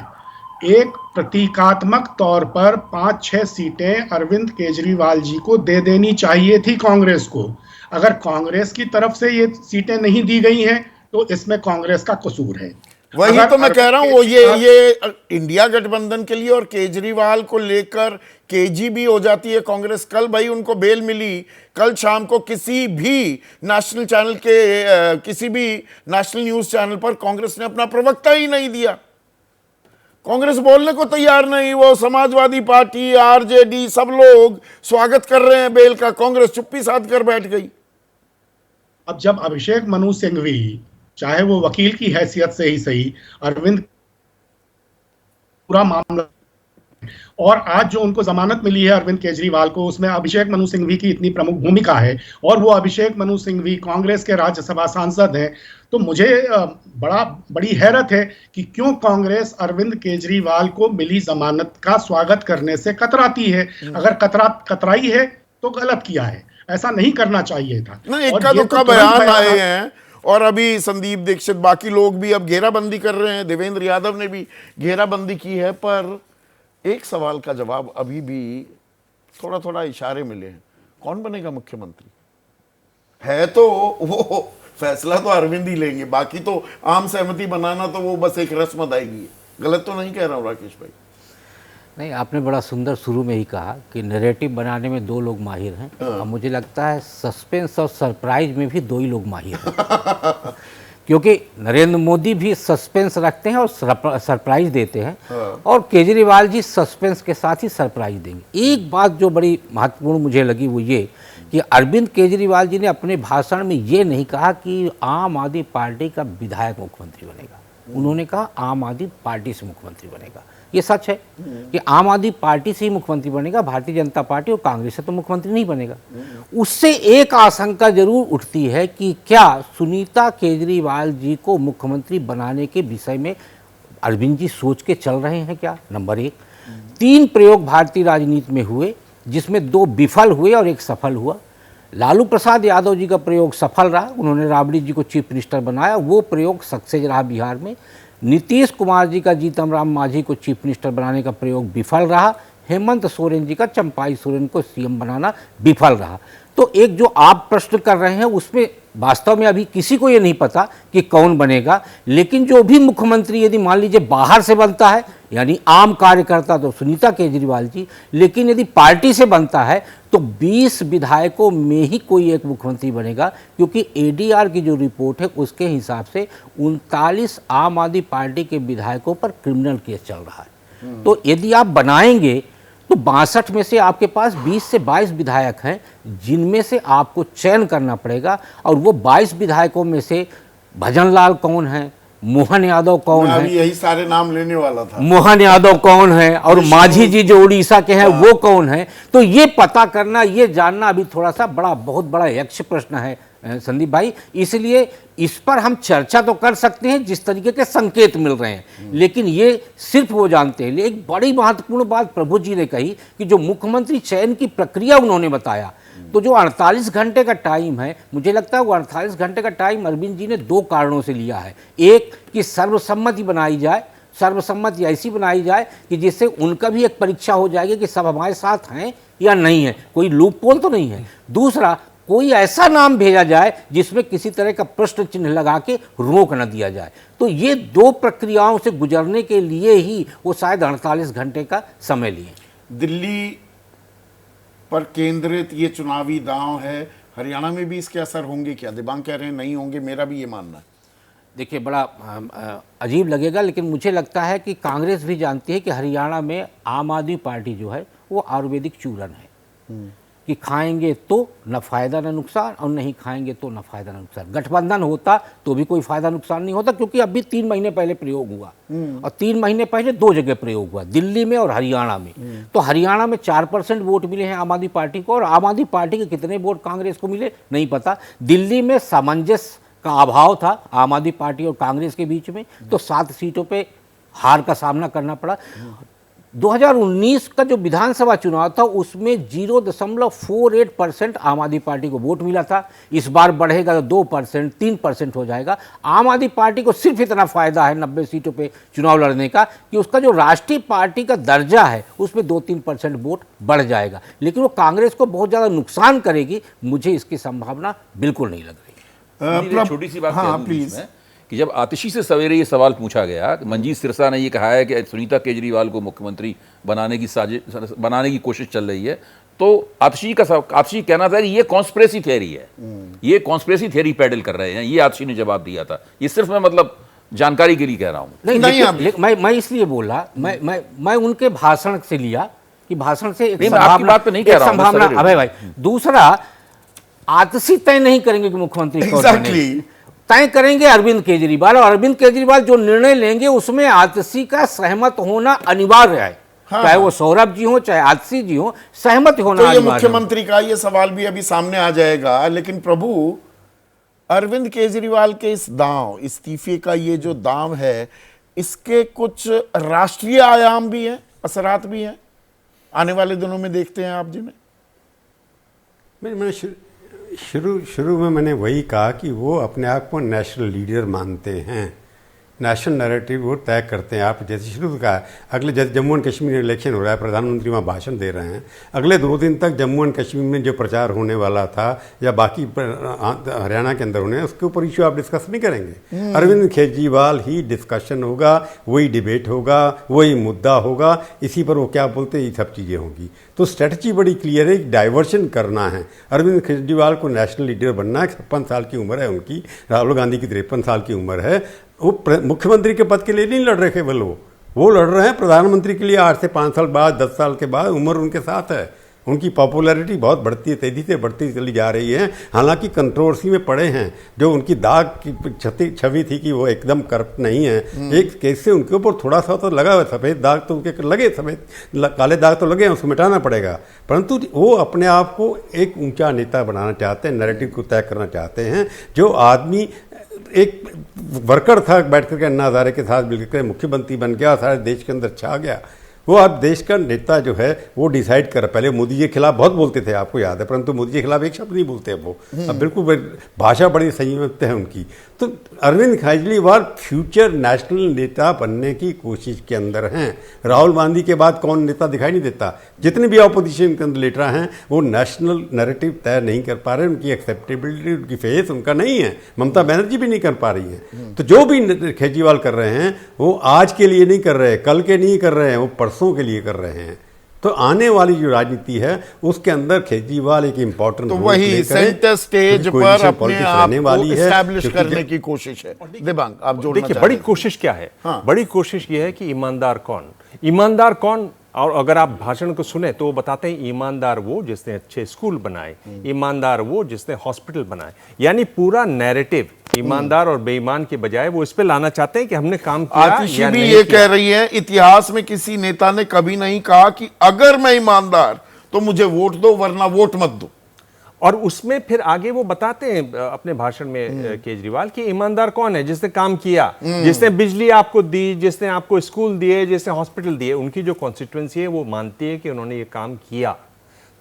[SPEAKER 6] एक प्रतीकात्मक तौर पर 5-6 सीटें अरविंद केजरीवाल जी को दे देनी चाहिए थी कांग्रेस को। अगर कांग्रेस की तरफ से ये सीटें नहीं दी गई हैं तो इसमें कांग्रेस का कसूर है।
[SPEAKER 1] वही तो मैं कह रहा हूं, वो ये इंडिया गठबंधन के लिए और केजरीवाल को लेकर केजीबी हो जाती है कांग्रेस। कल भाई उनको बेल मिली, कल शाम को किसी भी नेशनल चैनल के किसी भी नेशनल न्यूज चैनल पर कांग्रेस ने अपना प्रवक्ता ही नहीं दिया, कांग्रेस बोलने को तैयार नहीं। वो समाजवादी पार्टी, आरजेडी सब लोग स्वागत कर रहे हैं बेल का, कांग्रेस चुप्पी साध कर बैठ गई।
[SPEAKER 6] अब जब अभिषेक मनु सिंघवी, चाहे वो वकील की हैसियत से ही सही, अरविंद पूरा मामला, और आज जो उनको जमानत मिली है अरविंद केजरीवाल को, उसमें अभिषेक मनु सिंघवी की इतनी प्रमुख भूमिका है, और वो अभिषेक मनु सिंघवी कांग्रेस के राज्यसभा सांसद हैं, तो मुझे बड़ी हैरत है कि क्यों कांग्रेस अरविंद केजरीवाल को मिली जमानत का स्वागत करने से कतराती है। अगर कतराई है तो गलत किया है, ऐसा नहीं करना चाहिए था।
[SPEAKER 1] इक्का दुक्का बयान आए हैं, और अभी संदीप दीक्षित, बाकी लोग भी अब घेराबंदी कर रहे हैं, देवेंद्र यादव ने भी घेराबंदी की है, पर एक सवाल का जवाब अभी भी थोड़ा थोड़ा इशारे मिले हैं, कौन बनेगा मुख्यमंत्री? है तो वो फैसला तो अरविंद ही लेंगे, बाकी तो आम सहमति बनाना तो वो बस एक रस्म अदायगी है। गलत तो नहीं कह रहा हूं राकेश भाई?
[SPEAKER 7] नहीं, आपने बड़ा सुंदर शुरू में ही कहा कि नैरेटिव बनाने में 2 लोग माहिर हैं, और मुझे लगता है सस्पेंस और सरप्राइज में भी 2 ही लोग माहिर हैं। क्योंकि नरेंद्र मोदी भी सस्पेंस रखते हैं और सरप्राइज देते हैं, और केजरीवाल जी सस्पेंस के साथ ही सरप्राइज देंगे। एक बात जो बड़ी महत्वपूर्ण मुझे लगी वो ये कि अरविंद केजरीवाल जी ने अपने भाषण में ये नहीं कहा कि आम आदमी पार्टी का विधायक मुख्यमंत्री बनेगा, उन्होंने कहा आम आदमी पार्टी से मुख्यमंत्री बनेगा। ये सच है कि आम आदमी पार्टी से ही मुख्यमंत्री बनेगा, भारतीय जनता पार्टी और कांग्रेस से तो मुख्यमंत्री नहीं बनेगा। उससे एक आशंका जरूर उठती है कि क्या सुनीता केजरीवाल जी को मुख्यमंत्री बनाने के विषय में अरविंद जी सोच के चल रहे हैं क्या? नंबर 1। 3 प्रयोग भारतीय राजनीति में हुए, जिसमें 2 विफल हुए और 1 सफल हुआ। लालू प्रसाद यादव जी का प्रयोग सफल रहा, उन्होंने राबड़ी जी को चीफ मिनिस्टर बनाया, वो प्रयोग सक्सेस रहा बिहार में। नीतीश कुमार जी का जीतन राम मांझी को चीफ मिनिस्टर बनाने का प्रयोग विफल रहा। हेमंत सोरेन जी का चंपाई सोरेन को सीएम बनाना विफल रहा। तो एक जो आप प्रश्न कर रहे हैं उसमें वास्तव में अभी किसी को ये नहीं पता कि कौन बनेगा, लेकिन जो भी मुख्यमंत्री यदि मान लीजिए बाहर से बनता है, यानी आम कार्यकर्ता तो सुनीता केजरीवाल जी, लेकिन यदि पार्टी से बनता है तो 20 विधायकों में ही कोई एक मुख्यमंत्री बनेगा, क्योंकि एडीआर की जो रिपोर्ट है उसके हिसाब से 39 आम आदमी पार्टी के विधायकों पर क्रिमिनल केस चल रहा है। तो यदि आप बनाएंगे तो 62 में से आपके पास 20 से 22 विधायक हैं जिनमें से आपको चयन करना पड़ेगा, और वो 22 विधायकों में से भजनलाल कौन है, मोहन यादव कौन
[SPEAKER 1] मैं
[SPEAKER 7] है,
[SPEAKER 1] अभी यही सारे नाम लेने वाला था।
[SPEAKER 7] मोहन यादव कौन है, और मांझी जी जो उड़ीसा के हैं वो कौन है। तो ये पता करना, ये जानना अभी थोड़ा सा बहुत बड़ा यक्ष प्रश्न है संदीप भाई। इसलिए इस पर हम चर्चा तो कर सकते हैं जिस तरीके के संकेत मिल रहे हैं, लेकिन ये सिर्फ वो जानते हैं। एक बड़ी महत्वपूर्ण बात प्रभु जी ने कही कि जो मुख्यमंत्री चयन की प्रक्रिया उन्होंने बताया, तो जो 48 घंटे का टाइम है, मुझे लगता है वो 48 घंटे का टाइम अरविंद जी ने 2 कारणों से लिया है। एक कि सर्वसम्मति बनाई जाए, सर्वसम्मति ऐसी बनाई जाए कि जिससे उनका भी एक परीक्षा हो जाएगी कि सब हमारे साथ हैं या नहीं है, कोई लूपहोल तो नहीं है। दूसरा, कोई ऐसा नाम भेजा जाए जिसमें किसी तरह का प्रश्न चिन्ह लगा के रोक न दिया जाए। तो ये 2 प्रक्रियाओं से गुजरने के लिए ही वो शायद 48 घंटे का समय लिए।
[SPEAKER 1] दिल्ली पर केंद्रित ये चुनावी दांव है, हरियाणा में भी इसके असर होंगे क्या? दिबांग कह रहे हैं नहीं होंगे, मेरा भी ये मानना है।
[SPEAKER 7] देखिए, बड़ा अजीब लगेगा, लेकिन मुझे लगता है कि कांग्रेस भी जानती है कि हरियाणा में आम आदमी पार्टी जो है वो आयुर्वेदिक चूरन है कि खाएंगे तो न फायदा न नुकसान, और नहीं खाएंगे तो न फायदा न नुकसान। गठबंधन होता तो भी कोई फायदा नुकसान नहीं होता, क्योंकि अभी 3 महीने पहले प्रयोग हुआ, और 3 महीने पहले 2 जगह प्रयोग हुआ, दिल्ली में और हरियाणा में। तो हरियाणा में 4% वोट मिले हैं आम आदमी पार्टी को, और आम आदमी पार्टी के कितने वोट कांग्रेस को मिले नहीं पता। दिल्ली में सामंजस्य का अभाव था आम आददमी पार्टी और कांग्रेस के बीच में, तो 7 सीटों पे हार का सामना करना पड़ा। 2019 का जो विधानसभा चुनाव था उसमें 0.48% आम आदमी पार्टी को वोट मिला था। इस बार बढ़ेगा तो 2%, 3% हो जाएगा। आम आदमी पार्टी को सिर्फ इतना फायदा है 90 सीटों पे चुनाव लड़ने का कि उसका जो राष्ट्रीय पार्टी का दर्जा है उसमें 2-3% वोट बढ़ जाएगा, लेकिन वो कांग्रेस को बहुत ज़्यादा नुकसान करेगी, मुझे इसकी संभावना बिल्कुल नहीं लग रही।
[SPEAKER 5] छोटी सी बात कह दूं इसमें कि जब आतिशी से सवेरे ये सवाल पूछा गया, मंजीत सिरसा ने ये कहा है कि सुनीता केजरीवाल को मुख्यमंत्री बनाने की कोशिश चल रही है, तो आतिशी कहना था कि ये कॉन्स्पिरेसी थ्योरी है, ये कॉन्स्पिरेसी थ्योरी पैडल कर रहे हैं, ये आतिशी ने जवाब दिया था। ये सिर्फ मैं मतलब जानकारी के लिए कह रहा हूं।
[SPEAKER 7] नहीं, मैं इसलिए बोला, मैं उनके भाषण से लिया कि भाषण से एक
[SPEAKER 5] आपकी बात पे नहीं कह रहा हूं,
[SPEAKER 7] संभावना। अबे भाई, दूसरा, आतिशी तय नहीं करेंगे कि मुख्यमंत्री कौन बने, तय करेंगे अरविंद केजरीवाल, और अरविंद केजरीवाल जो निर्णय लेंगे उसमें आतिशी का सहमत होना अनिवार्य है। चाहे वो सौरभ जी हो चाहे आतिशी जी हो, सहमत होना
[SPEAKER 1] तो ये मुख्यमंत्री का ये सवाल भी अभी सामने आ जाएगा। लेकिन प्रभु, अरविंद केजरीवाल के इस दांव, इस्तीफे का ये जो दांव है, इसके कुछ राष्ट्रीय आयाम भी हैं, असरात भी हैं, आने वाले दिनों में देखते हैं आप जिन्हें।
[SPEAKER 3] मैंने शुरू में मैंने वही कहा कि वो अपने आप को नेशनल लीडर मानते हैं, नेशनल नैरेटिव वो तय करते हैं। आप जैसे शुरू में कहा, अगले जैसे जम्मू एंड कश्मीर इलेक्शन हो रहा है, प्रधानमंत्री वहाँ भाषण दे रहे हैं, अगले 2 दिन तक जम्मू एंड कश्मीर में जो प्रचार होने वाला था या बाकी हरियाणा के अंदर होने, उसके ऊपर इशू आप डिस्कस नहीं करेंगे। अरविंद केजरीवाल ही डिस्कशन होगा, वही डिबेट होगा, वही मुद्दा होगा, इसी पर वो क्या बोलते हैं, ये सब चीज़ें होंगी। तो स्ट्रेटजी बड़ी क्लियर है, डाइवर्शन करना है। अरविंद केजरीवाल को नेशनल लीडर बनना है, 56 साल की उम्र है उनकी, राहुल गांधी की 53 साल की उम्र है। वो मुख्यमंत्री के पद के लिए नहीं लड़ रहे केवल, वो लड़ रहे हैं प्रधानमंत्री के लिए। 8 से 5 साल बाद, 10 साल के बाद उम्र उनके साथ है, उनकी पॉपुलैरिटी बहुत बढ़ती है, तेज़ी से बढ़ती चली जा रही है। हालांकि कंट्रोवर्सी में पड़े हैं, जो उनकी दाग की छवि थी कि वो एकदम करप्ट नहीं है, एक केस से उनके ऊपर थोड़ा सा तो लगा हुआ, सफ़ेद दाग तो उनके लगे, सफ़ेद काले दाग तो लगे हैं, उसको मिटाना पड़ेगा। परंतु वो अपने आप को एक ऊंचा नेता बनाना चाहते हैं, नैरेटिव को तय करना चाहते हैं। जो आदमी एक वर्कर था, बैठ करके अन्ना हजारे के साथ मिलकर मुख्यमंत्री बन गया, सारे देश के अंदर छा गया, वो अब देश का नेता जो है वो डिसाइड कर। पहले मोदी जी के खिलाफ बहुत बोलते थे, आपको याद है, परंतु मोदी जी के खिलाफ एक शब्द नहीं बोलते अब वो, अब बिल्कुल भाषा बड़ी संयमित है उनकी। तो अरविंद केजरीवाल फ्यूचर नेशनल नेता बनने की कोशिश के अंदर हैं। राहुल गांधी के बाद कौन नेता दिखाई नहीं देता। जितने भी ऑपोजिशन के अंदर लीडर हैं वो नेशनल नैरेटिव तय नहीं कर पा रहे, उनकी एक्सेप्टेबिलिटी, उनकी फेस उनका नहीं है। ममता बनर्जी भी नहीं कर पा रही हैं। तो जो भी केजरीवाल कर रहे हैं वो आज के लिए नहीं कर रहे, कल के नहीं कर रहे हैं, वो परसों के लिए कर रहे हैं। तो आने वाली जो राजनीति है उसके अंदर केजरीवाल एक इंपॉर्टेंट,
[SPEAKER 1] तो वही सेंटर स्टेज पर अपने आप को एस्टैब्लिश करने की कोशिश है। दिबांग, आप जोड़ना
[SPEAKER 4] देखिए, बड़ी कोशिश क्या है? हाँ। बड़ी कोशिश ये है कि ईमानदार कौन और अगर आप भाषण को सुने तो वो बताते हैं ईमानदार वो जिसने अच्छे स्कूल बनाए, ईमानदार वो जिसने हॉस्पिटल बनाए। यानी पूरा नैरेटिव ईमानदार और बेईमान के बजाय वो इस पे लाना चाहते हैं कि हमने काम किया
[SPEAKER 1] आतिशी
[SPEAKER 4] या
[SPEAKER 1] भी
[SPEAKER 4] नहीं
[SPEAKER 1] ये
[SPEAKER 4] किया।
[SPEAKER 1] कह रही है, इतिहास में किसी नेता ने कभी नहीं कहा कि अगर मैं ईमानदार तो मुझे वोट दो वरना वोट मत दो।
[SPEAKER 4] और उसमें फिर आगे वो बताते हैं अपने भाषण में केजरीवाल कि ईमानदार कौन है, जिसने काम किया, जिसने बिजली आपको दी, जिसने आपको स्कूल दिए, जिसने हॉस्पिटल दिए। उनकी जो कॉन्स्टिट्यूएंसी है वो मानती है कि उन्होंने ये काम किया,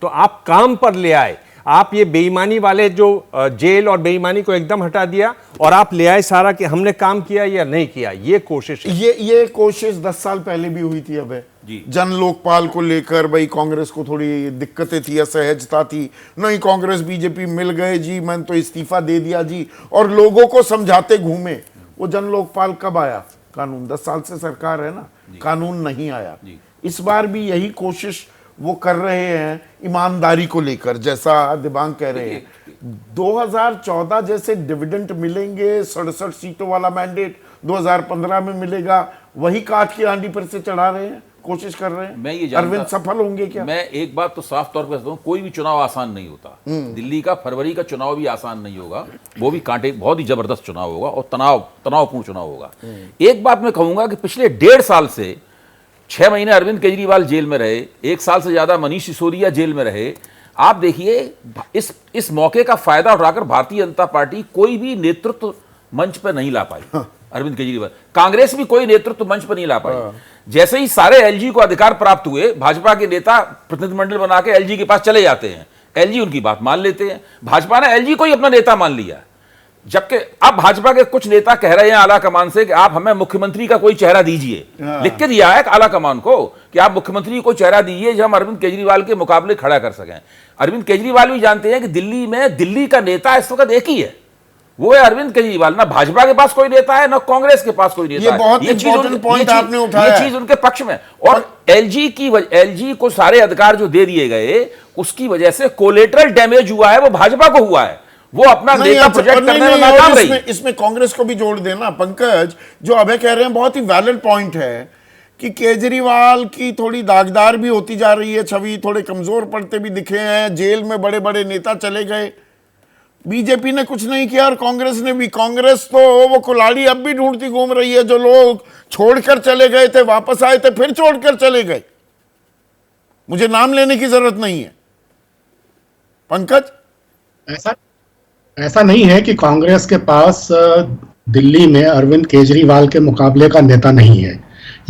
[SPEAKER 4] तो आप काम पर ले आए। आप ये बेईमानी वाले जो जेल और बेईमानी को एकदम हटा दिया और आप ले आए सारा कि हमने काम किया या नहीं किया। ये कोशिश है।
[SPEAKER 1] ये कोशिश 10 साल पहले भी हुई थी। अब जन लोकपाल को लेकर भाई कांग्रेस को थोड़ी दिक्कतें थी, असहजता थी, नहीं कांग्रेस बीजेपी मिल गए जी, मैंने तो इस्तीफा दे दिया जी, और लोगों को समझाते घूमे। वो जन लोकपाल कब आया कानून? 10 साल से सरकार है ना, कानून नहीं आया। इस बार भी यही कोशिश वो कर रहे हैं ईमानदारी को लेकर, जैसा दिबांग कह रहे हैं। 2014 जैसे डिविडेंड मिलेंगे, 67 सीटों वाला मैंडेट 2015 में मिलेगा, वही काट के हांडी पर से चढ़ा रहे हैं, कोशिश कर रहे हैं।
[SPEAKER 5] मैं ये
[SPEAKER 1] अरविंद सफल होंगे क्या?
[SPEAKER 5] मैं एक बात तो साफ तौर पर कहता हूं, कोई भी चुनाव आसान नहीं होता। दिल्ली का फरवरी का चुनाव भी आसान नहीं होगा, वो भी कांटे, बहुत ही जबरदस्त चुनाव होगा और तनावपूर्ण चुनाव होगा। एक बात मैं कहूंगा कि पिछले 1.5 साल से 6 महीने अरविंद केजरीवाल जेल में रहे, 1 साल से ज्यादा मनीष सिसोदिया जेल में रहे। आप देखिए इस मौके का फायदा उठाकर भारतीय जनता पार्टी कोई भी नेतृत्व मंच पर नहीं ला पाई। अरविंद केजरीवाल, कांग्रेस भी कोई नेतृत्व मंच पर नहीं ला पाई। जैसे ही सारे एलजी को अधिकार प्राप्त हुए, भाजपा के नेता प्रतिनिधिमंडल बना के एलजी के पास चले जाते हैं, एलजी उनकी बात मान लेते हैं। भाजपा ने एलजी को ही अपना नेता मान लिया, जबकि अब भाजपा के कुछ नेता कह रहे हैं आला कमान से कि आप हमें मुख्यमंत्री का कोई चेहरा दीजिए। लिख के दिया है आला कमान को कि आप मुख्यमंत्री को चेहरा दीजिए जो हम अरविंद केजरीवाल के मुकाबले खड़ा कर सकें। अरविंद केजरीवाल भी जानते हैं कि दिल्ली में दिल्ली का नेता इस वक्त एक ही है, वो है अरविंद केजरीवाल। ना भाजपा के पास कोई नेता है, ना कांग्रेस के पास कोई नेता
[SPEAKER 1] ये बहुत इंपॉर्टेंट पॉइंट आपने उठाया।
[SPEAKER 5] ये चीज उनके पक्ष में। और एलजी को सारे अधिकार जो दे दिए गए, उसकी वजह से कोलेटरल डैमेज हुआ है वो भाजपा को हुआ है। वो अपना नेता प्रोजेक्ट करने में नाकाम रही।
[SPEAKER 1] इसमें कांग्रेस को भी जोड़ देना पंकज, जो अभय कह रहे हैं बहुत ही वैलिड पॉइंट है कि केजरीवाल की थोड़ी दागदार भी होती जा रही है छवि, थोड़े कमजोर पड़ते भी दिखे हैं, जेल में बड़े बड़े नेता चले गए। बीजेपी ने कुछ नहीं किया और कांग्रेस ने भी। कांग्रेस तो वो कुल्हाड़ी अब भी ढूंढती घूम रही है, जो लोग छोड़कर चले गए थे, वापस आए थे, फिर छोड़कर चले गए। मुझे नाम लेने की जरूरत नहीं है पंकज।
[SPEAKER 6] ऐसा नहीं है कि कांग्रेस के पास दिल्ली में अरविंद केजरीवाल के मुकाबले का नेता नहीं है।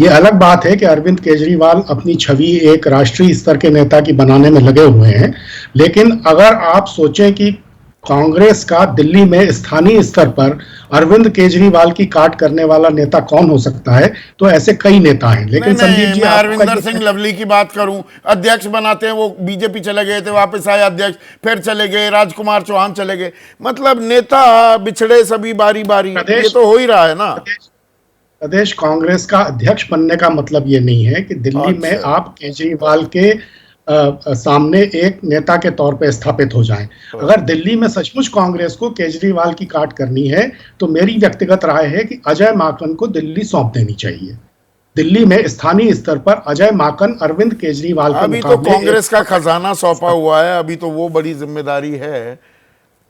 [SPEAKER 6] ये अलग बात है कि अरविंद केजरीवाल अपनी छवि एक राष्ट्रीय स्तर के नेता की बनाने में लगे हुए हैं, लेकिन अगर आप सोचें कि कांग्रेस का दिल्ली में स्थानीय स्तर पर अरविंद केजरीवाल की काट करने वाला नेता कौन हो सकता है, तो ऐसे कई नेता हैं। लेकिन संदीप जी,
[SPEAKER 1] मैं अरविंदर सिंह लवली की बात करूं, अध्यक्ष बनाते हैं, वो बीजेपी चले गए थे, वापस आए अध्यक्ष, फिर चले गए, राजकुमार चौहान चले गए। मतलब नेता बिछड़े सभी बारी बारी, ये तो हो ही रहा है ना।
[SPEAKER 6] प्रदेश कांग्रेस का अध्यक्ष बनने का मतलब ये नहीं है कि दिल्ली में आप केजरीवाल के सामने एक नेता के तौर पे स्थापित हो जाएं। अगर दिल्ली में सचमुच कांग्रेस को केजरीवाल की काट करनी है, तो मेरी व्यक्तिगत राय है कि अजय माकन को दिल्ली सौंप देनी चाहिए। दिल्ली में स्थानीय स्तर पर अजय माकन अरविंद केजरीवाल के
[SPEAKER 1] अभी तो कांग्रेस का खजाना सौंपा हुआ है, अभी तो वो बड़ी जिम्मेदारी है।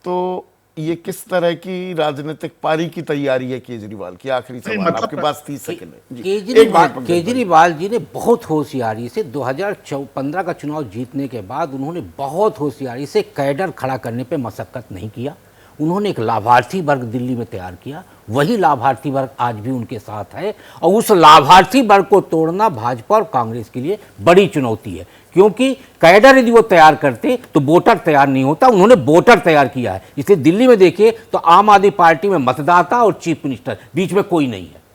[SPEAKER 1] तो ये किस तरह की राजनीतिक पारी की तैयारी है केजरीवाल की? आखिरी सवाल आपके पास 30 सेकंड है।
[SPEAKER 7] केजरीवाल जी ने बहुत होशियारी से 2015 का चुनाव जीतने के बाद उन्होंने बहुत होशियारी से कैडर खड़ा करने पे मशक्कत नहीं किया। उन्होंने एक लाभार्थी वर्ग दिल्ली में तैयार किया, वही लाभार्थी वर्ग आज भी उनके साथ है, और उस लाभार्थी वर्ग को तोड़ना भाजपा और कांग्रेस के लिए बड़ी चुनौती है। क्योंकि कैडर यदि वो तैयार करते तो वोटर तैयार नहीं होता, उन्होंने वोटर तैयार किया है। इसलिए दिल्ली में देखिए तो आम आदमी पार्टी में मतदाता और चीफ मिनिस्टर बीच में कोई नहीं है।